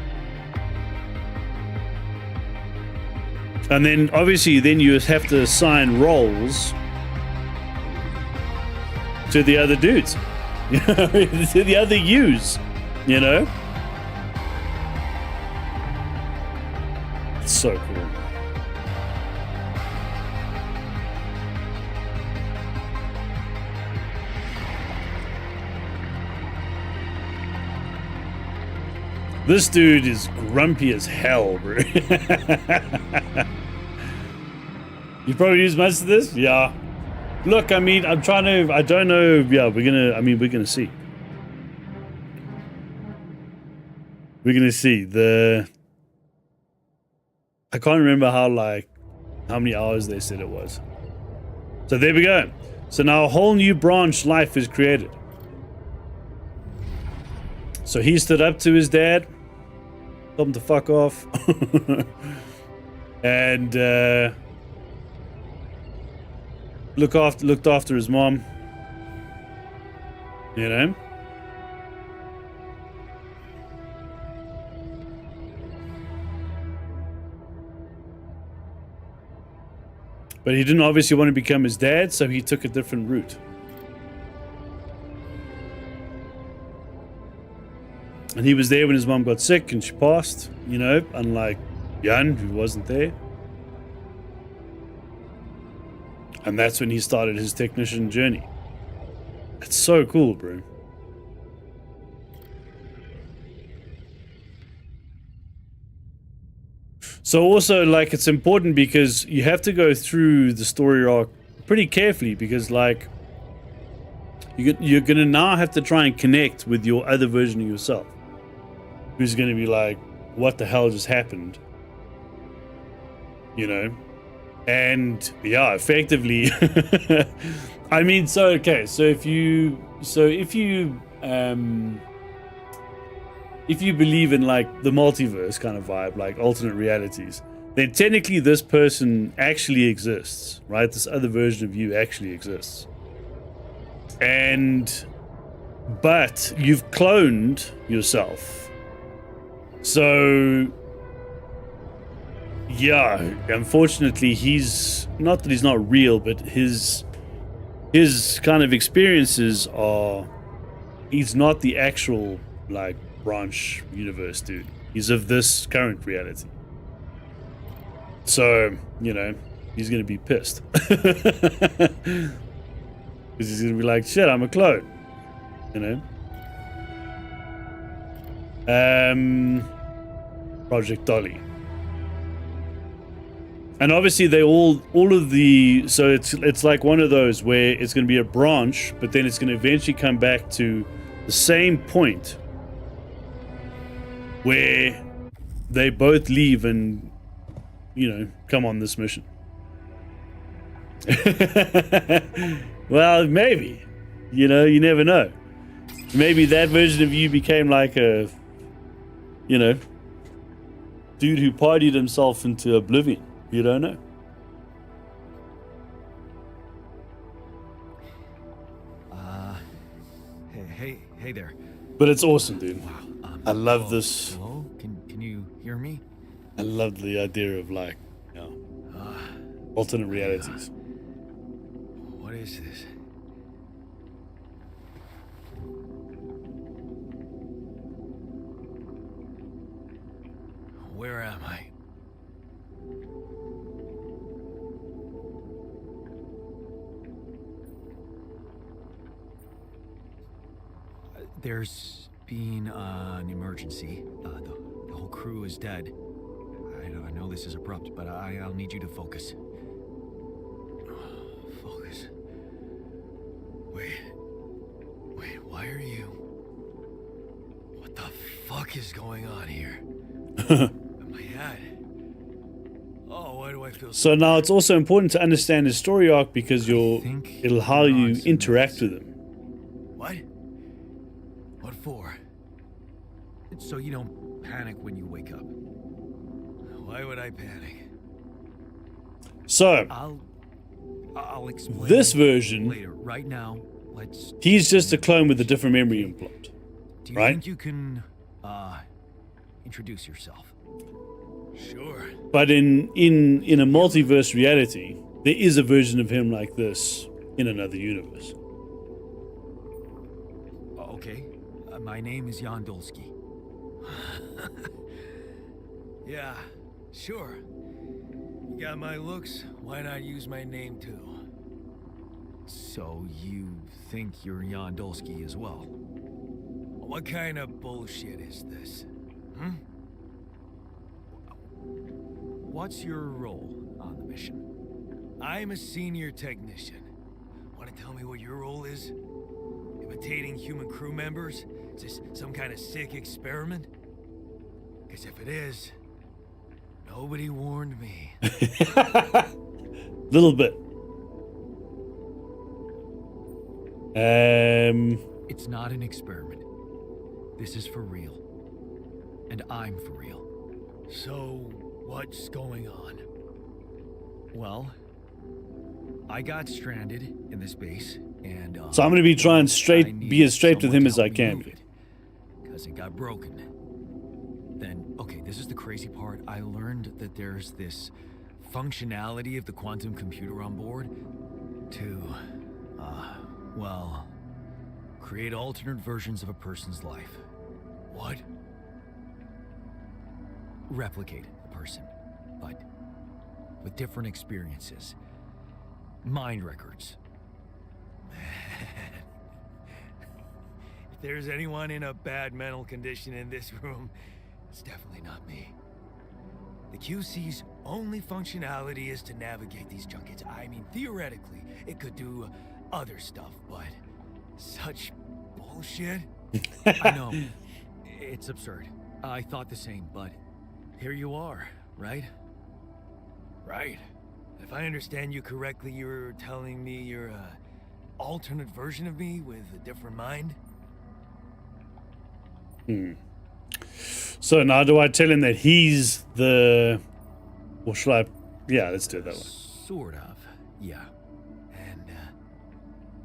And then obviously then you have to assign roles to the other dudes. To the other yous, you know? It's so cool. This dude is grumpy as hell, bro. You probably use most of this? Yeah. Look, I mean, I don't know. Yeah, we're gonna see. We're gonna see. I can't remember how many hours they said it was. So there we go. So now a whole new branch life is created. So he stood up to his dad, told him to fuck off, and looked after his mom. You know? But he didn't obviously want to become his dad, so he took a different route. And he was there when his mom got sick and she passed, you know, unlike Jan, who wasn't there. And that's when he started his technician journey. It's so cool, bro. So also, like, it's important because you have to go through the story arc pretty carefully because, like, you're going to now have to try and connect with your other version of yourself. Who's going to be like, what the hell just happened? You know? And, yeah, effectively... I mean, so, okay, so if you believe in, like, the multiverse kind of vibe, like alternate realities, then technically this person actually exists, right? This other version of you actually exists. But you've cloned yourself. So, yeah, unfortunately he's, not that he's not real, but his kind of experiences are, he's not the actual, like, branch universe dude. He's of this current reality. So, you know, he's gonna be pissed. Because he's gonna be like, shit, I'm a clone. You know? Project Dolly. And obviously they all of the, so it's like one of those where it's going to be a branch, but then it's going to eventually come back to the same point where they both leave and, you know, come on this mission. Well, maybe, you know, you never know. Maybe that version of you became like a, you know, dude who partied himself into oblivion. You don't know. Hey there. But it's awesome, dude. Wow. I love this. Hello? Can you hear me? I love the idea of, like, you know, alternate realities. What is this? Where am I? There's been an emergency. The whole crew is dead. I know this is abrupt, but I'll need you to focus. Focus. Wait, why are you... What the fuck is going on here? My head. Oh, why do I feel so now it's also important to understand his story arc because it'll how you interact with him. What? What for? So you don't panic when you wake up. Why would I panic? So I'll explain this version later. Right now, let's... He's just a clone with a different memory implant. Do you right? think you can introduce yourself? Sure. But in a multiverse reality, there is a version of him like this in another universe. Okay. My name is Jan Dolski. Yeah, sure. You got my looks, why not use my name too? So you think you're Jan Dolski as well? What kind of bullshit is this? Hmm? What's your role on the mission? I'm a senior technician. Want to tell me what your role is? Imitating human crew members? Is this some kind of sick experiment? Because if it is, nobody warned me. Little bit. It's not an experiment. This is for real. And I'm for real. So, what's going on? Well, I got stranded in this base, and so I'm going to be trying be as straight with him as I can be. Because it got broken. Then, okay, this is the crazy part. I learned that there's this functionality of the quantum computer on board to, well, create alternate versions of a person's life. What? Replicate a person, but with different experiences. Mind records. Man. If there's anyone in a bad mental condition in this room, it's definitely not me. The QC's only functionality is to navigate these junkets. I mean, theoretically, it could do other stuff, but such bullshit? I know. It's absurd. I thought the same, but here you are, right? Right. If I understand you correctly, you're telling me you're a alternate version of me with a different mind? So now do I tell him that he's the... Or should I... Yeah, let's do it that way. Sort of, yeah. And,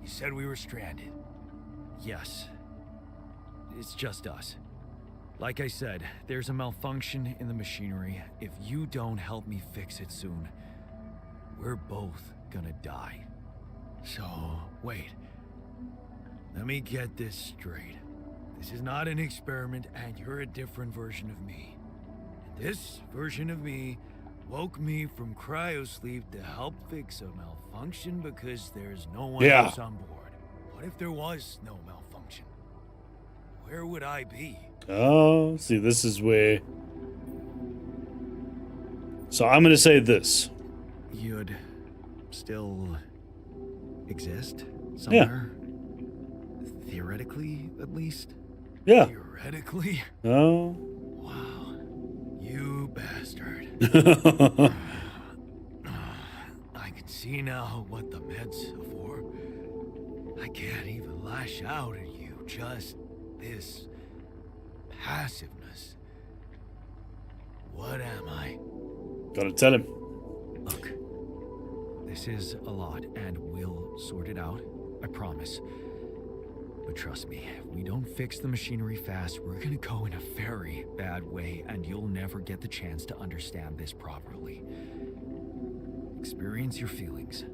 you said we were stranded. Yes. It's just us. Like I said, there's a malfunction in the machinery. If you don't help me fix it soon, we're both gonna die. So, wait. Let me get this straight. This is not an experiment, and you're a different version of me. And this version of me woke me from cryosleep to help fix a malfunction because there's no one else on board. What if there was no malfunction? Where would I be? Oh, see, this is where... So I'm going to say this. you'd still exist somewhere? Theoretically, at least? Yeah. Theoretically? Oh. Wow. You bastard. I can see now what the meds are for. I can't even lash out at you. Just this passiveness. What am I? Gotta tell him. Look, this is a lot, and we'll sort it out. I promise. But trust me, if we don't fix the machinery fast, we're gonna go in a very bad way, and you'll never get the chance to understand this properly. Experience your feelings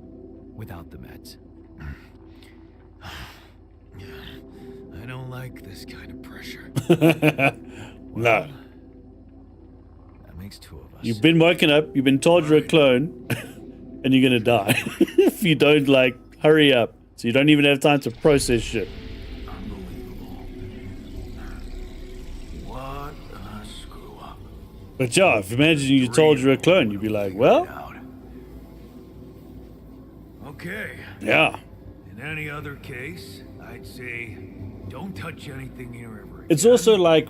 without the meds. I don't like this kind of pressure. No. That makes two of us. You've been woken up, you've been told you're a clone, and you're gonna die if you don't, like, hurry up. So you don't even have time to process shit. Unbelievable. What a screw up. But yeah, if imagine you told you're a clone, you'd be like, well, okay. yeah. In any other case, I'd say don't touch anything here ever again. It's also like,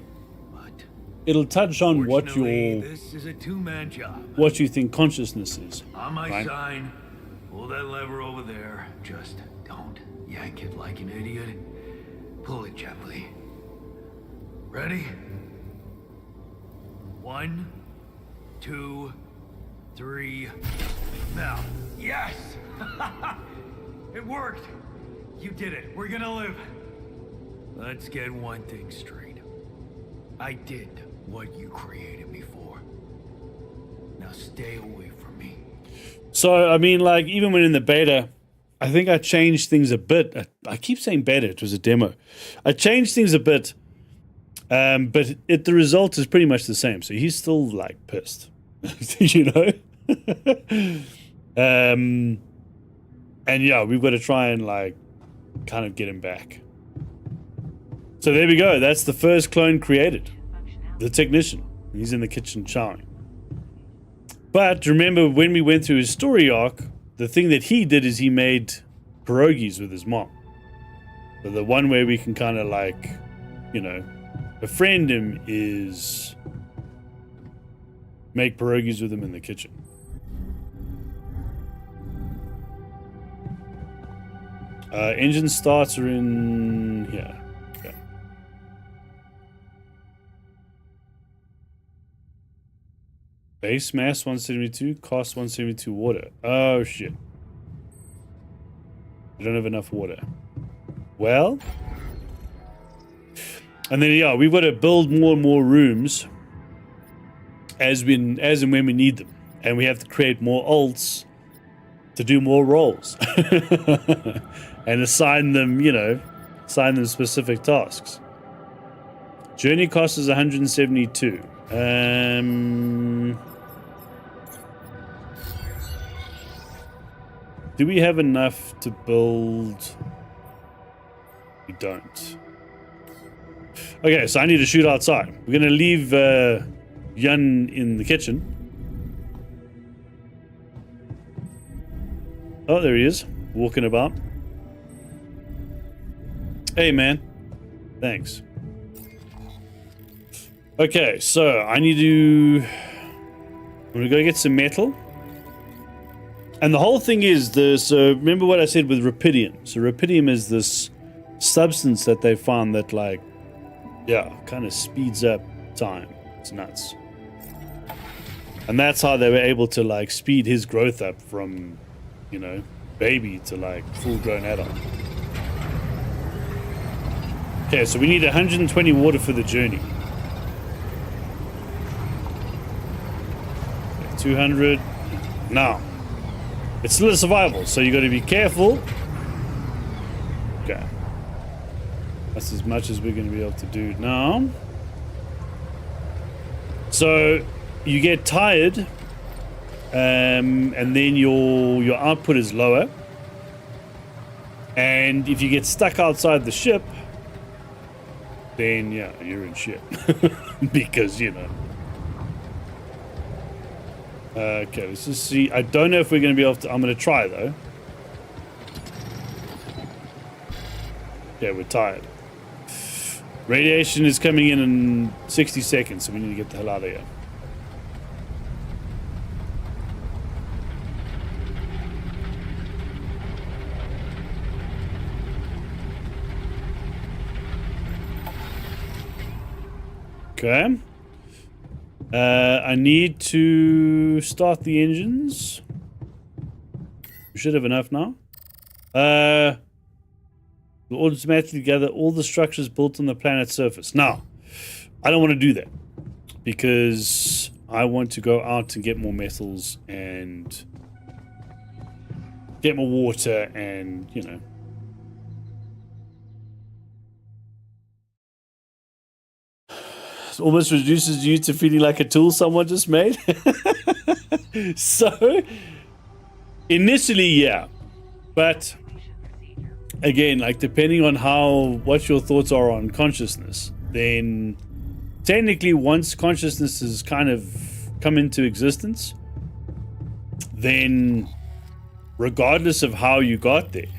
But it'll touch on what fortunately, your this is a two-man job. what you think consciousness is. On my Right. sign, pull that lever over there. Just don't yank it like an idiot. Pull it gently. Ready? 1, 2, 3. Now. Yes! It worked! You did it. We're gonna live. Let's get one thing straight. I did what you created me for. Now stay away from me. So, I mean, like, even when in the beta, I think I changed things a bit. I keep saying beta, it was a demo. I changed things a bit, but the result is pretty much the same. So he's still, like, pissed, you know? And yeah, we've got to try and, like, kind of get him back. So there we go. That's the first clone created. The technician. He's in the kitchen showering. But remember, when we went through his story arc, the thing that he did is he made pierogis with his mom. So the one way we can kind of, like, you know, befriend him is make pierogis with him in the kitchen. Engine starts are in here. Okay. Base mass 172, cost 172 water. Oh shit. We don't have enough water. Well. And then yeah, we've got to build more and more rooms as and when we need them. And we have to create more alts to do more roles. And assign them, you know, specific tasks. Journey cost is 172. Do we have enough to build? We don't. Okay, so I need to shoot outside. We're going to leave Jan in the kitchen. Oh, there he is, walking about. Hey, man. Thanks. Okay, so I need to... I'm going to go get some metal. And the whole thing is so remember what I said with Rapidium. So Rapidium is this substance that they found that, like, yeah, kind of speeds up time. It's nuts. And that's how they were able to, like, speed his growth up from, you know, baby to, like, full-grown adult. Okay, so we need 120 water for the journey. 200. Now, it's still a survival, so you got to be careful. Okay. That's as much as we're going to be able to do now. So, you get tired, and then your output is lower. And if you get stuck outside the ship, then yeah, you're in shit. Because, you know. Okay, let's just see. I don't know if we're going to be able to. I'm going to try though. Yeah, we're tired. Radiation is coming in 60 seconds, so we need to get the hell out of here. Okay. I need to start the engines. We should have enough now. We'll automatically gather all the structures built on the planet's surface. Now, I don't want to do that because I want to go out and get more metals and get more water and, you know. It almost reduces you to feeling like a tool someone just made. So, initially, yeah. But again, like depending on what your thoughts are on consciousness, then technically once consciousness has kind of come into existence, then regardless of how you got there,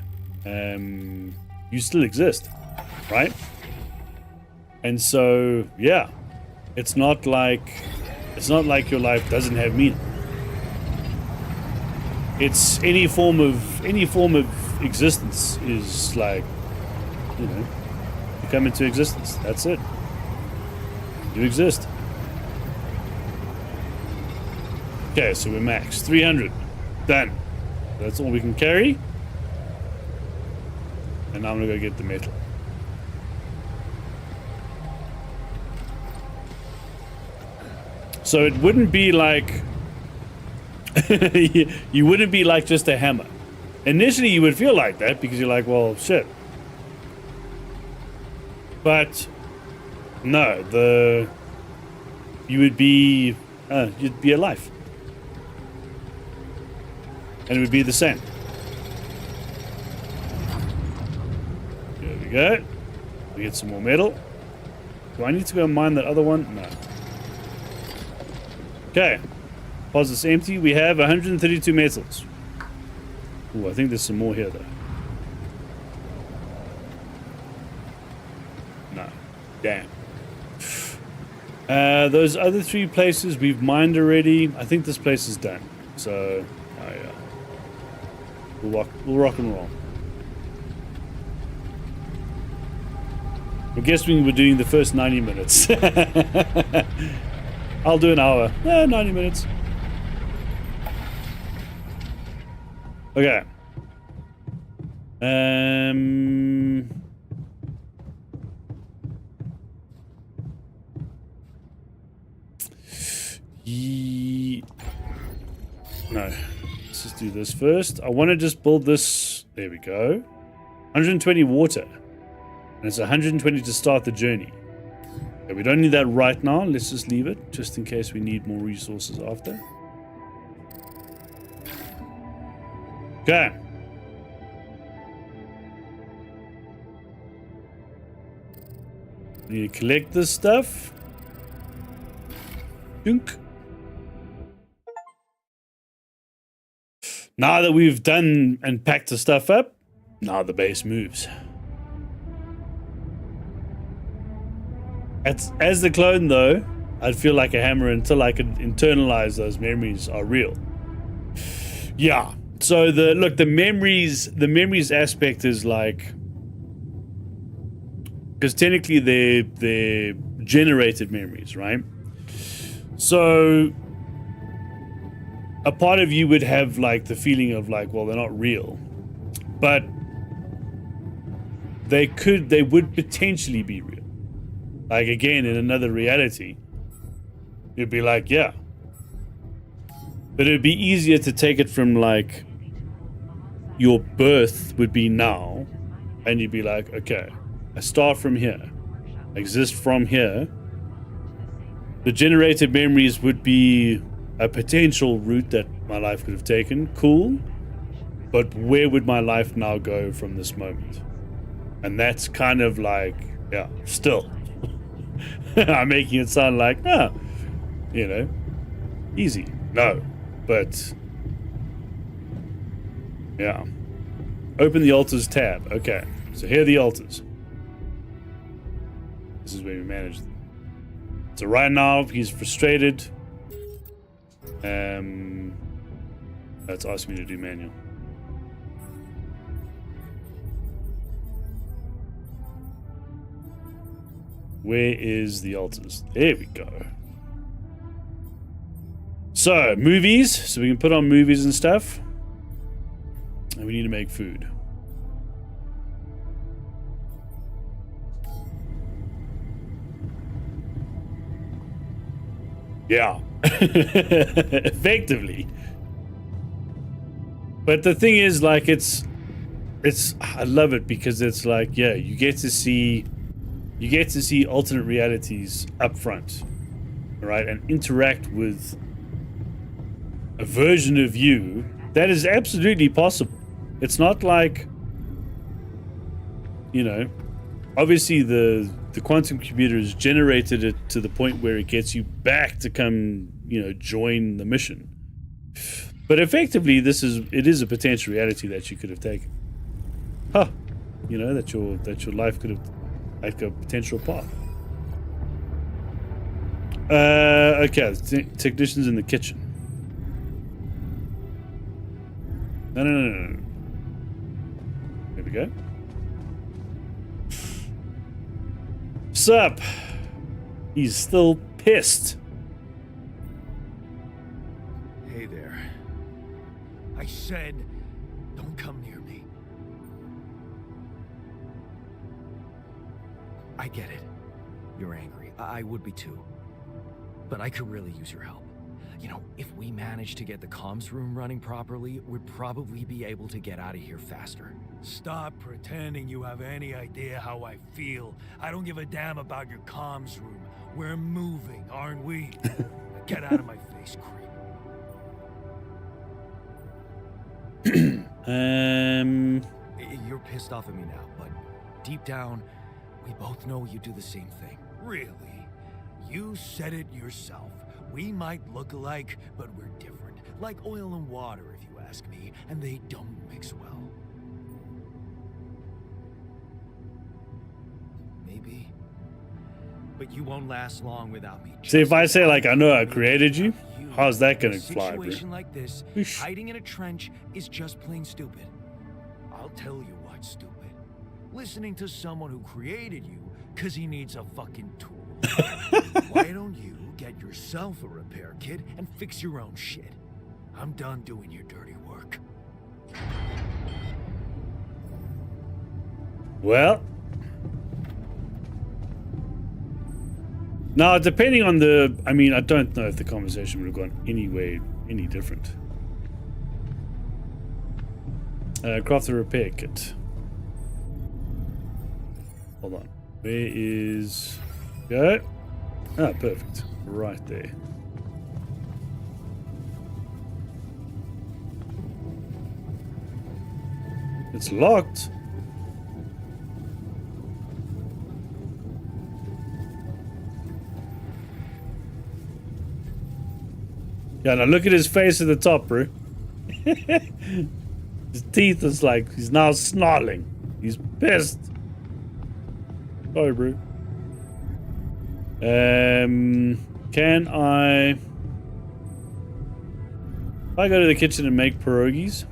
you still exist, right? And so, yeah, it's not like your life doesn't have meaning. It's any form of existence is like, you know, you come into existence. That's it. You exist. Okay, so we're max 300. Done. That's all we can carry. And now I'm gonna go get the metal. So it wouldn't be like you wouldn't be like just a hammer. Initially, you would feel like that because you're like, well, shit. But no, you'd be alive, and it would be the same. There we go. We get some more metal. Do I need to go mine that other one? No. Okay. Deposit's empty. We have 132 metals. Ooh, I think there's some more here, though. No. Damn. Those other three places we've mined already. I think this place is done. So, yeah. We'll rock and roll. I guess we were doing the first 90 minutes. I'll do an hour. 90 minutes. Okay. No. Let's just do this first. I want to just build this. There we go. 120 water. And it's 120 to start the journey. Okay, we don't need that right now. Let's just leave it, just in case we need more resources after. Okay. Need to collect this stuff. Dunk. Now that we've done and packed the stuff up, now the base moves. As the clone, though, I'd feel like a hammer until I could internalize those memories are real. Yeah. So the memories aspect is like, because technically they're generated memories, right? So a part of you would have like the feeling of like, well, they're not real, but they would potentially be real. Like again, in another reality, you'd be like, yeah. But it'd be easier to take it from like your birth would be now, and you'd be like, okay, I start from here, I exist from here. The generated memories would be a potential route that my life could have taken. Cool. But where would my life now go from this moment? And that's kind of like, yeah, still. I'm making it sound like, you know, easy. No. but yeah. Open the altars tab. Okay, so here are the altars. This is where we manage them. So right now he's frustrated. That's asking me to do manual. Where is the altars? There we go. So, movies. So we can put on movies and stuff. And we need to make food. Yeah. Effectively. But the thing is, like, it's I love it because it's like, yeah, you get to see alternate realities up front, right? And interact with a version of you that is absolutely possible. It's not like, you know, obviously the quantum computer has generated it to the point where it gets you back to come, you know, join the mission. But effectively, it is a potential reality that you could have taken. Huh. You know, that your life could have like a potential path. Okay, technicians in the kitchen. No. There we go. Sup? He's still pissed. Hey there. I said, don't come near me. I get it. You're angry. I would be too. But I could really use your help. You know, if we manage to get the comms room running properly, we'd probably be able to get out of here faster. Stop pretending you have any idea how I feel. I don't give a damn about your comms room. We're moving, aren't we? Get out of my face, creep. You're pissed off at me now, but deep down, we both know you do the same thing. Really? You said it yourself. We might look alike, but we're different. Like oil and water, if you ask me, and they don't mix well. Maybe. But you won't last long without me. See, if I say, like, I know I created you, how's that gonna fly, bro? A situation like this, hiding in a trench is just plain stupid. I'll tell you what's stupid. Listening to someone who created you because he needs a fucking tool. Why don't you get yourself a repair kit and fix your own shit? I'm done doing your dirty work. Well, now depending on I mean, I don't know if the conversation would have gone any different. Craft the repair kit. Hold on. Where is... Go. Ah, perfect. Right there. It's locked. Yeah, now look at his face at the top, bro. His teeth is like, he's now snarling. He's pissed. Sorry, bro. Can I... If I go to the kitchen and make pierogis?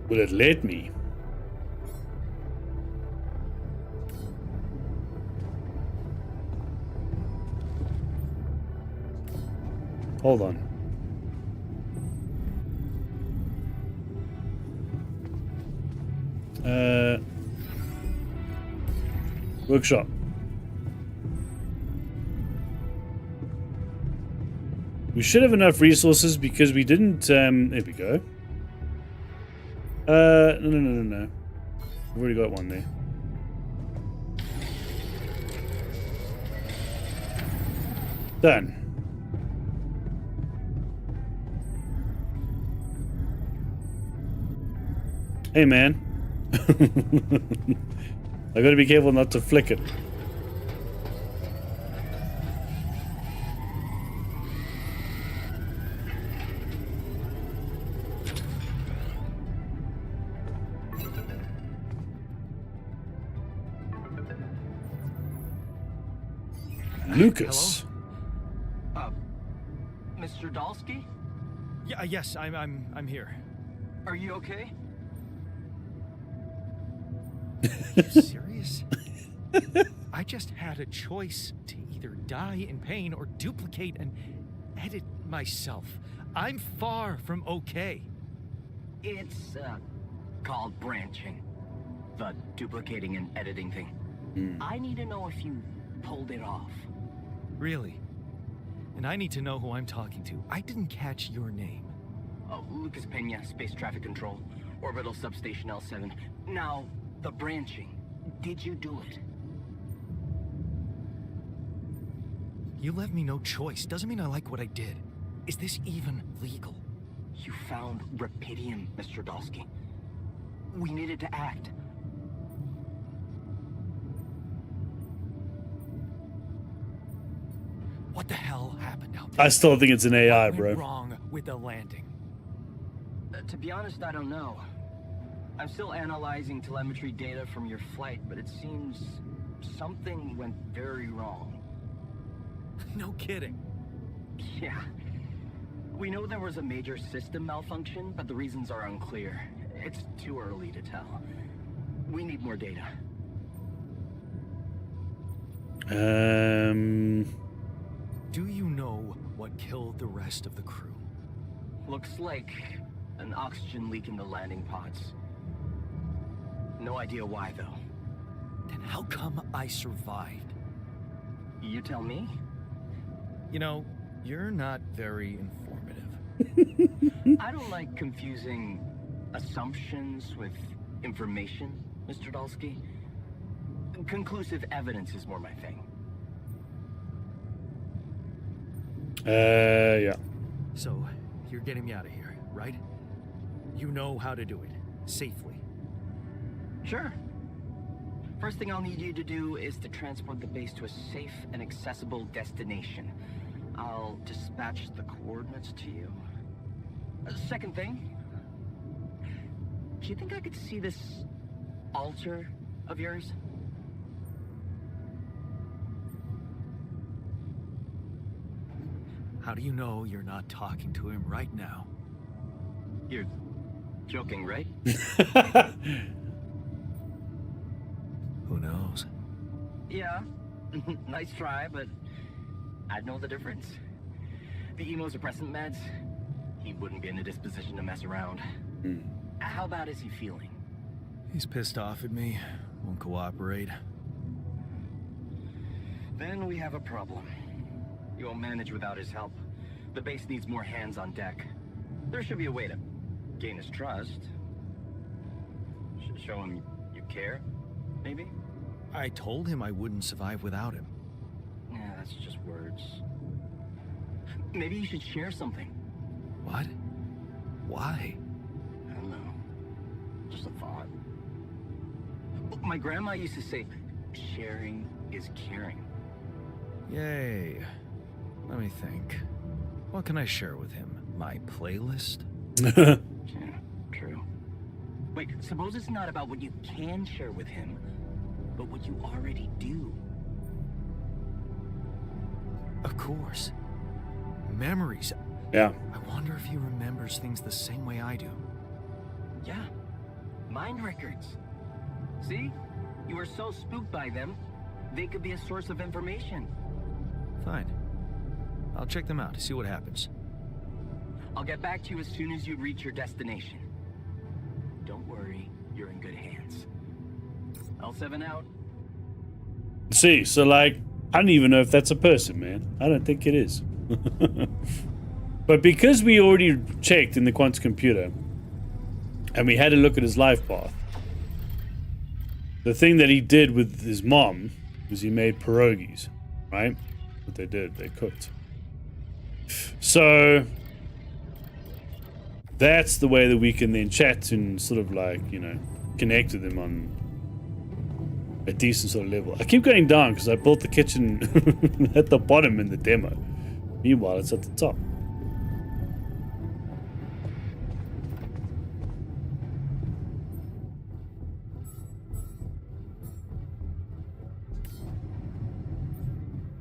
Will it let me? Hold on. Workshop. We should have enough resources because we didn't, there we go. No. We've already got one there. Done. Hey, man. I gotta be careful not to flick it. Lucas. Mr. Dolski? Yeah, yes, I'm here. Are you okay? Are you serious? I just had a choice to either die in pain or duplicate and edit myself. I'm far from okay. It's, called branching. The duplicating and editing thing. I need to know if you pulled it off. Really? And I need to know who I'm talking to. I didn't catch your name. Oh, Lucas Pena, Space Traffic Control, Orbital Substation L7. Now, the branching. Did you do it? You left me no choice. Doesn't mean I like what I did. Is this even legal? You found Rapidium, Mr. Dolski. We needed to act. What the hell happened out there? I still think it's an AI, What bro. went wrong with the landing? To be honest, I don't know. I'm still analyzing telemetry data from your flight, but it seems something went very wrong. No kidding. Yeah. We know there was a major system malfunction, but the reasons are unclear. It's too early to tell. We need more data. Do you know what killed the rest of the crew? Looks like an oxygen leak in the landing pods. No idea why, though. Then how come I survived? You tell me? You know, you're not very informative. I don't like confusing assumptions with information, Mr. Dolski. Conclusive evidence is more my thing. Yeah. So, you're getting me out of here, right? You know how to do it. Safely. Sure. First thing I'll need you to do is to transport the base to a safe and accessible destination. I'll dispatch the coordinates to you. Second thing, do you think I could see this altar of yours? How do you know you're not talking to him right now? You're joking, right? Who knows? Yeah. Nice try, but I'd know the difference. The immunosuppressant meds, he wouldn't be in a disposition to mess around. How bad is he feeling? He's pissed off at me. Won't cooperate. Then we have a problem. You won't manage without his help. The base needs more hands on deck. There should be a way to gain his trust. Show him you care, maybe? I told him I wouldn't survive without him. Yeah, that's just words. Maybe you should share something. What? Why? I don't know. Just a thought. My grandma used to say, sharing is caring. Yay. Let me think. What can I share with him? My playlist? Yeah, true. Wait, suppose it's not about what you can share with him, but what you already do. Of course. Memories. Yeah. I wonder if he remembers things the same way I do. Yeah. Mind records. See? You were so spooked by them, they could be a source of information. Fine. I'll check them out, see what happens. I'll get back to you as soon as you reach your destination. Don't worry, you're in good hands. L7 out. See, so like, I don't even know if that's a person, man. I don't think it is. But because we already checked in the quantum computer, and we had a look at his life path, the thing that he did with his mom was he made pierogis, right? What they did, they cooked. So that's the way that we can then chat and sort of like, you know, connect with him on a decent sort of level. I keep going down because I built the kitchen at the bottom in the demo. Meanwhile, it's at the top.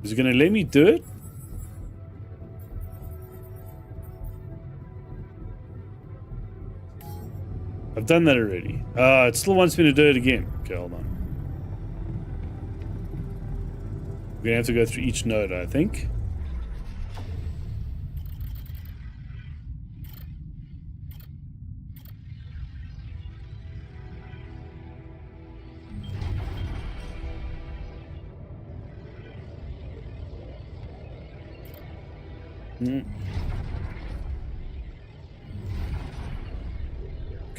Is it going to let me do it? I've done that already. It still wants me to do it again. Okay, hold on. We're going to have to go through each node, I think.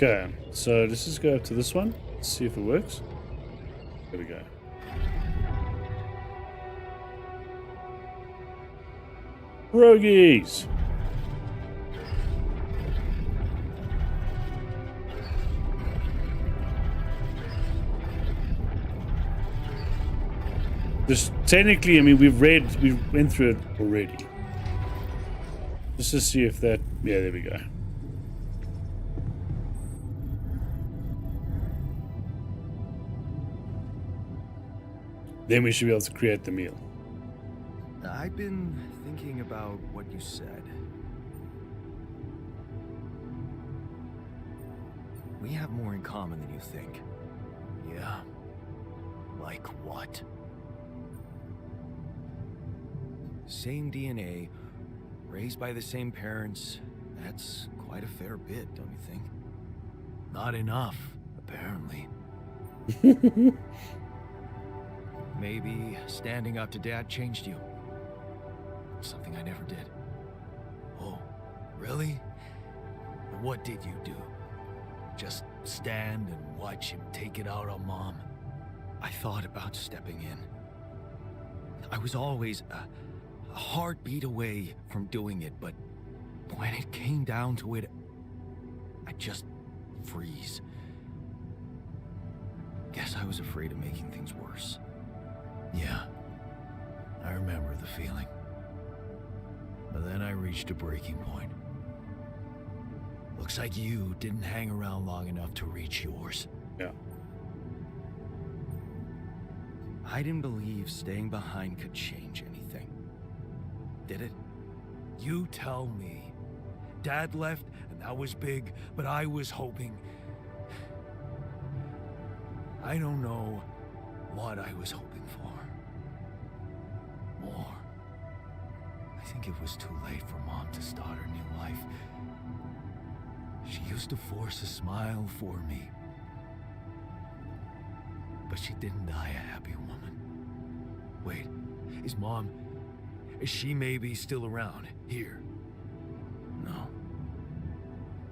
Okay, so let's just go up to this one. See if it works. There we go. Pierogis! This technically, I mean, we went through it already. Just to see if that, yeah, there we go. Then we should be able to create the meal. I've been thinking about what you said. We have more in common than you think. Yeah? Like what? Same DNA, raised by the same parents. That's quite a fair bit, don't you think? Not enough, apparently. Maybe standing up to Dad changed you. Something I never did. Oh, really? And what did you do? Just stand and watch him take it out on Mom? I thought about stepping in. I was always a heartbeat away from doing it, but when it came down to it, I just freeze. Guess I was afraid of making things worse. Yeah, I remember the feeling. But then I reached a breaking point. Looks like you didn't hang around long enough to reach yours. Yeah. I didn't believe staying behind could change anything. Did it? You tell me. Dad left, and that was big, but I was hoping... I don't know what I was hoping for. More. I think it was too late for Mom to start her new life. She used to force a smile for me. But she didn't die a happy woman. Wait, is Mom... Is she maybe still around, here? No.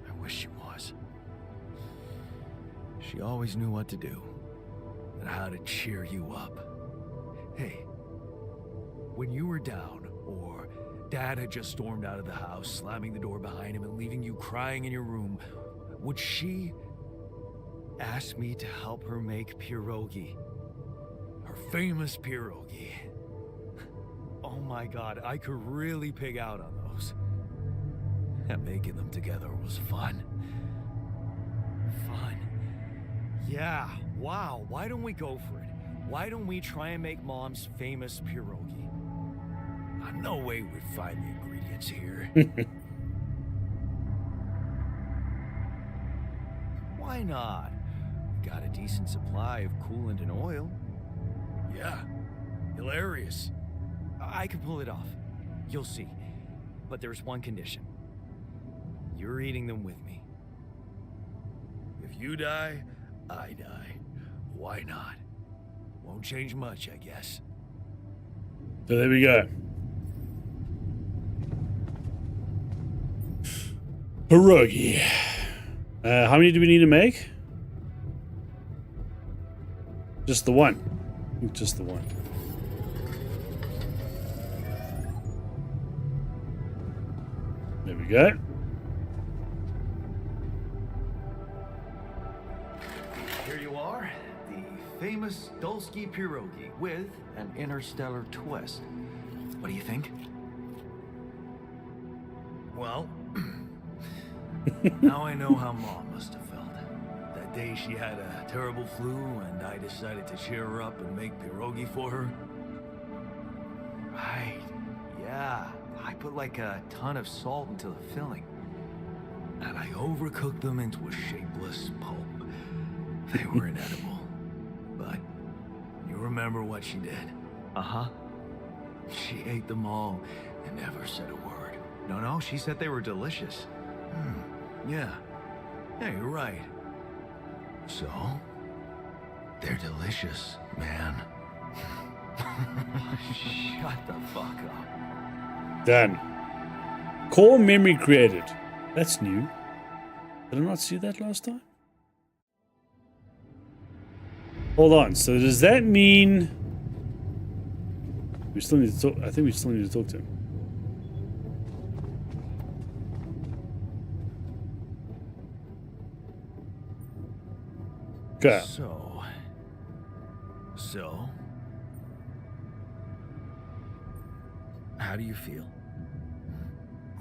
I wish she was. She always knew what to do. And how to cheer you up. Hey, when you were down, or Dad had just stormed out of the house, slamming the door behind him and leaving you crying in your room, would she ask me to help her make pierogi? Her famous pierogi. Oh my God, I could really pig out on those. And making them together was fun. Fun. Yeah, wow, why don't we go for it? Why don't we try and make Mom's famous pierogi? No way we'd find the ingredients here. Why not? We got a decent supply of coolant and oil. Yeah, hilarious. I can pull it off. You'll see. But there's one condition. You're eating them with me. If you die, I die. Why not? Won't change much, I guess. So there we go. Pierogi. How many do we need to make? Just the one. I think just the one. There we go. Here you are, the famous Dolski pierogi with an interstellar twist. What do you think? Well, now I know how Mom must have felt. That day she had a terrible flu and I decided to cheer her up and make pierogi for her. Right. Yeah. I put like a ton of salt into the filling. And I overcooked them into a shapeless pulp. They were inedible. But you remember what she did? Uh-huh. She ate them all and never said a word. No, she said they were delicious. Yeah. Yeah, you're right. So, they're delicious, man. Shut the fuck up. Done. Core memory created. That's new. Did I not see that last time? Hold on. So does that mean we still need to talk? I think we still need to talk to him. Okay. So, how do you feel?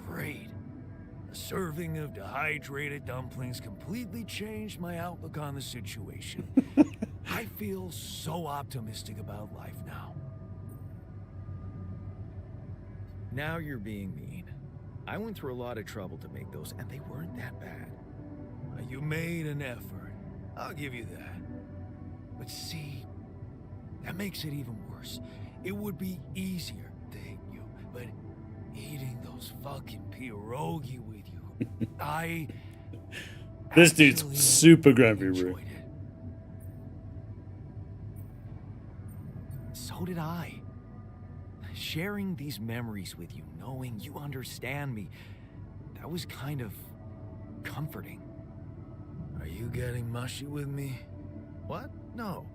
Great. A serving of dehydrated dumplings completely changed my outlook on the situation. I feel so optimistic about life now. Now you're being mean. I went through a lot of trouble to make those, and they weren't that bad. You made an effort. I'll give you that. But see, that makes it even worse. It would be easier to hate you, but eating those fucking pierogi with you, I... This dude's actually super grumpy, bro. enjoyed it. So did I. Sharing these memories with you, knowing you understand me, that was kind of comforting. Are you getting mushy with me? What? No.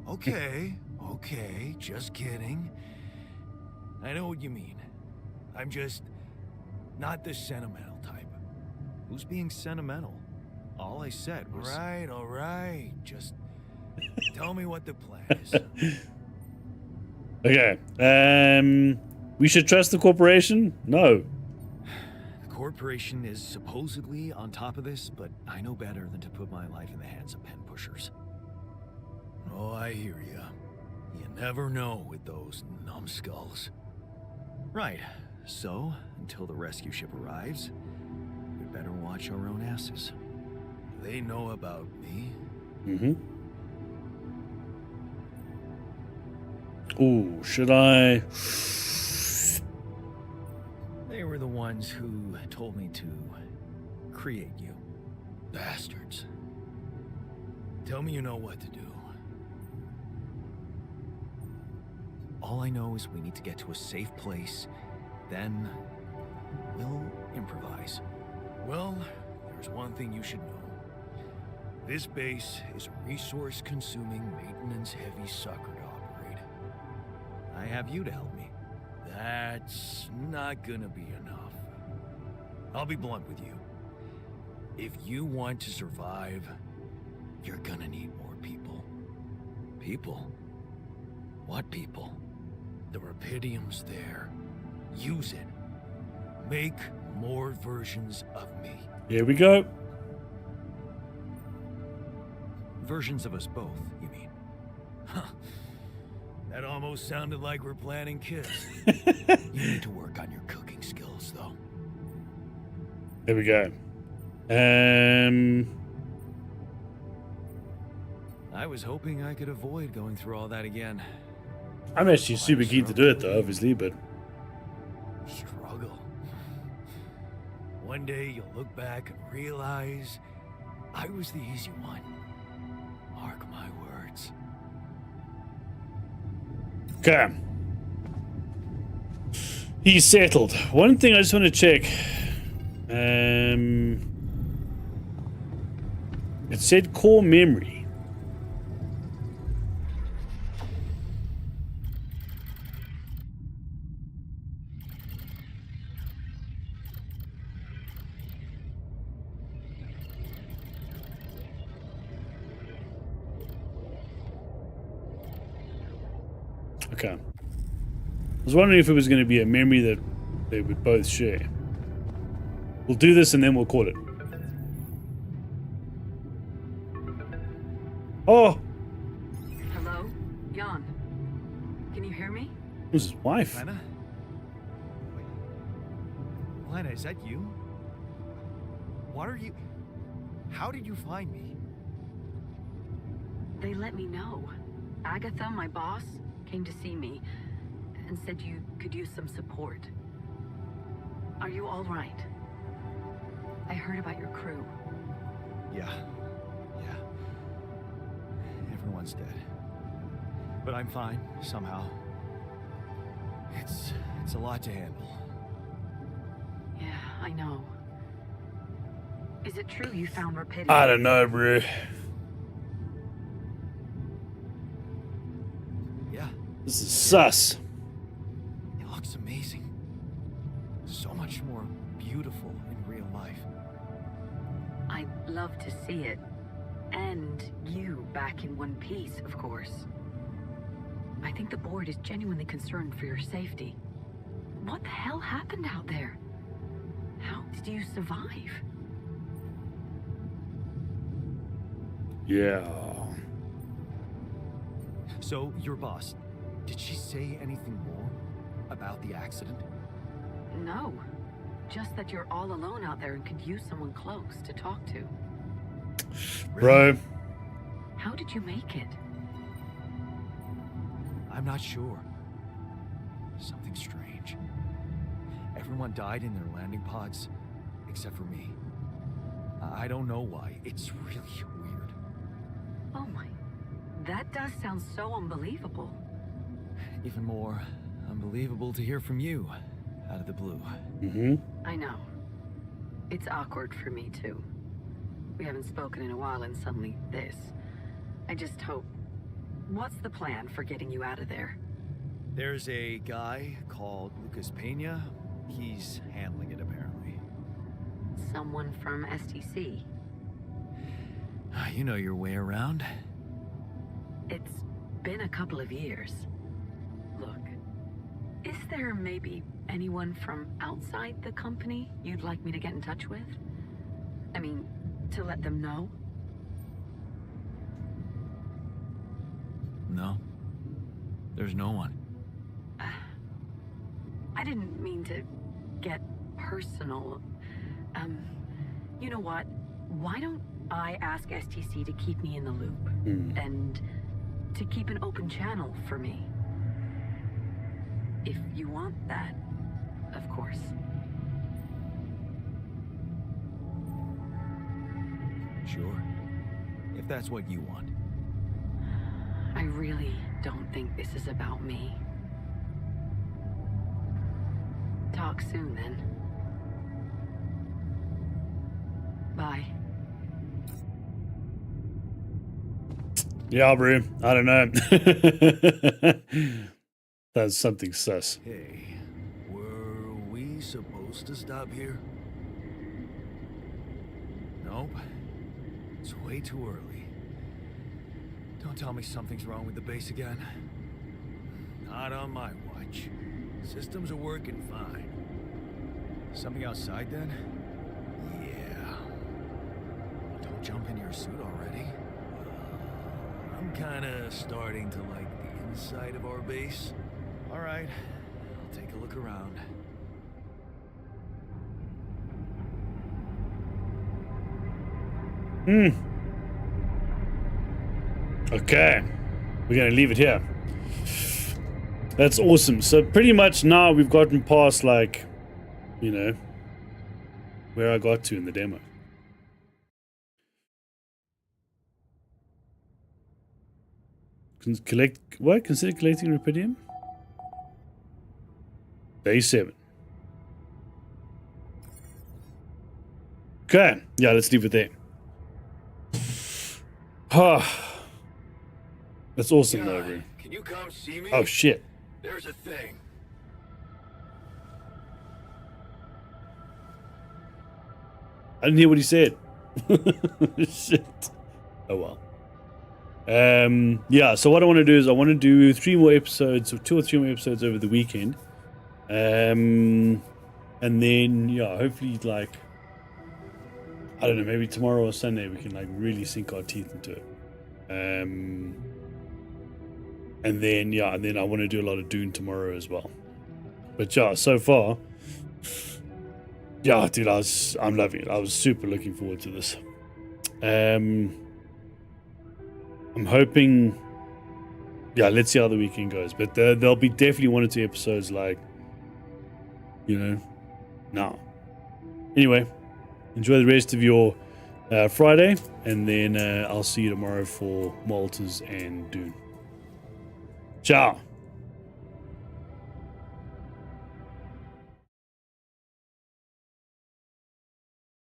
Okay, okay, just kidding. I know what you mean. I'm just not the sentimental type. Who's being sentimental? All I said was... All right. Just tell me what the plan is. Okay. We should trust the corporation? No. The corporation is supposedly on top of this, but I know better than to put my life in the hands of pen pushers. Oh, I hear ya. You never know with those numbskulls. Right. So, until the rescue ship arrives, we'd better watch our own asses. They know about me. Mm-hmm. Ooh, should I? They were the ones who told me to create you. Bastards. Tell me you know what to do. All I know is we need to get to a safe place, then we'll improvise. Well, there's one thing you should know. This base is a resource-consuming, maintenance-heavy sucker to operate. I have you to help me. That's not gonna be enough. I'll be blunt with you. If you want to survive, you're gonna need more people. People? What people? The Rapidium's there. Use it. Make more versions of me. Here we go. Versions of us both, you mean? Huh. That almost sounded like we're planning kiss. You need to work on your cooking skills, though. There we go. I was hoping I could avoid going through all that again. I'm actually super keen to do it, though, obviously, but... Struggle. One day you'll look back and realize I was the easy one. Mark my words. Okay. He's settled. One thing I just want to check. It said core memory. Okay. I was wondering if it was going to be a memory that they would both share. We'll do this and then we'll call it. Oh! Hello? Jan? Can you hear me? Who's his wife? Lena? Wait. Lena, is that you? What are you... How did you find me? They let me know. Agatha, my boss, came to see me and said you could use some support. Are you all right? I heard about your crew. Yeah. Everyone's dead. But I'm fine, somehow. It's a lot to handle. Yeah, I know. Is it true you found Rapidium? I don't know, bro. Yeah, This is sus. it looks amazing. So much more beautiful in real life. I'd love to see it. And you back in one piece, of course. I think the board is genuinely concerned for your safety. What the hell happened out there? How did you survive? Yeah. So, your boss, did she say anything more about the accident? No. Just that you're all alone out there and could use someone close to talk to. Bro. How did you make it? I'm not sure. Something strange. Everyone died in their landing pods, except for me. I don't know why. It's really weird. Oh my. That does sound so unbelievable. Even more unbelievable to hear from you, out of the blue. Mm-hmm. I know. It's awkward for me too. We haven't spoken in a while and suddenly this. I just hope... What's the plan for getting you out of there? There's a guy called Lucas Pena. He's handling it, apparently. Someone from STC. You know your way around. It's been a couple of years. Look, is there maybe anyone from outside the company you'd like me to get in touch with? I mean, to let them know? No. There's no one. I didn't mean to get personal. You know what? Why don't I ask STC to keep me in the loop? And to keep an open channel for me? If you want that, of course. Sure. If that's what you want. I really don't think this is about me. Talk soon, then. Bye. Yeah, bro. I don't know. That's something sus. Hey, were we supposed to stop here? Nope. It's way too early. Don't tell me something's wrong with the base again. Not on my watch. Systems are working fine. Something outside then? Yeah. Don't jump in your suit already. I'm kinda starting to like the inside of our base. Alright, I'll take a look around. Okay. We're going to leave it here. That's awesome. So pretty much now we've gotten past, like, you know, where I got to in the demo. Consider collecting Rapidium? Day 7. Okay. Yeah, let's leave it there. That's awesome, though, bro. Can you come see me? Oh, shit. There's a thing. I didn't hear what he said. Shit. Oh, well. Yeah, so what I want to do is I want to do 3 more episodes, or 2 or 3 more episodes over the weekend. And then, yeah, hopefully, like, I don't know, maybe tomorrow or Sunday we can, like, really sink our teeth into it. And then I want to do a lot of Dune tomorrow as well. But yeah, so far, yeah, dude, I'm loving it. I was super looking forward to this. I'm hoping, yeah, let's see how the weekend goes. But there'll be definitely 1 or 2 episodes, like, now. Anyway, enjoy the rest of your Friday, and then I'll see you tomorrow for Maltese and Dune. Ciao.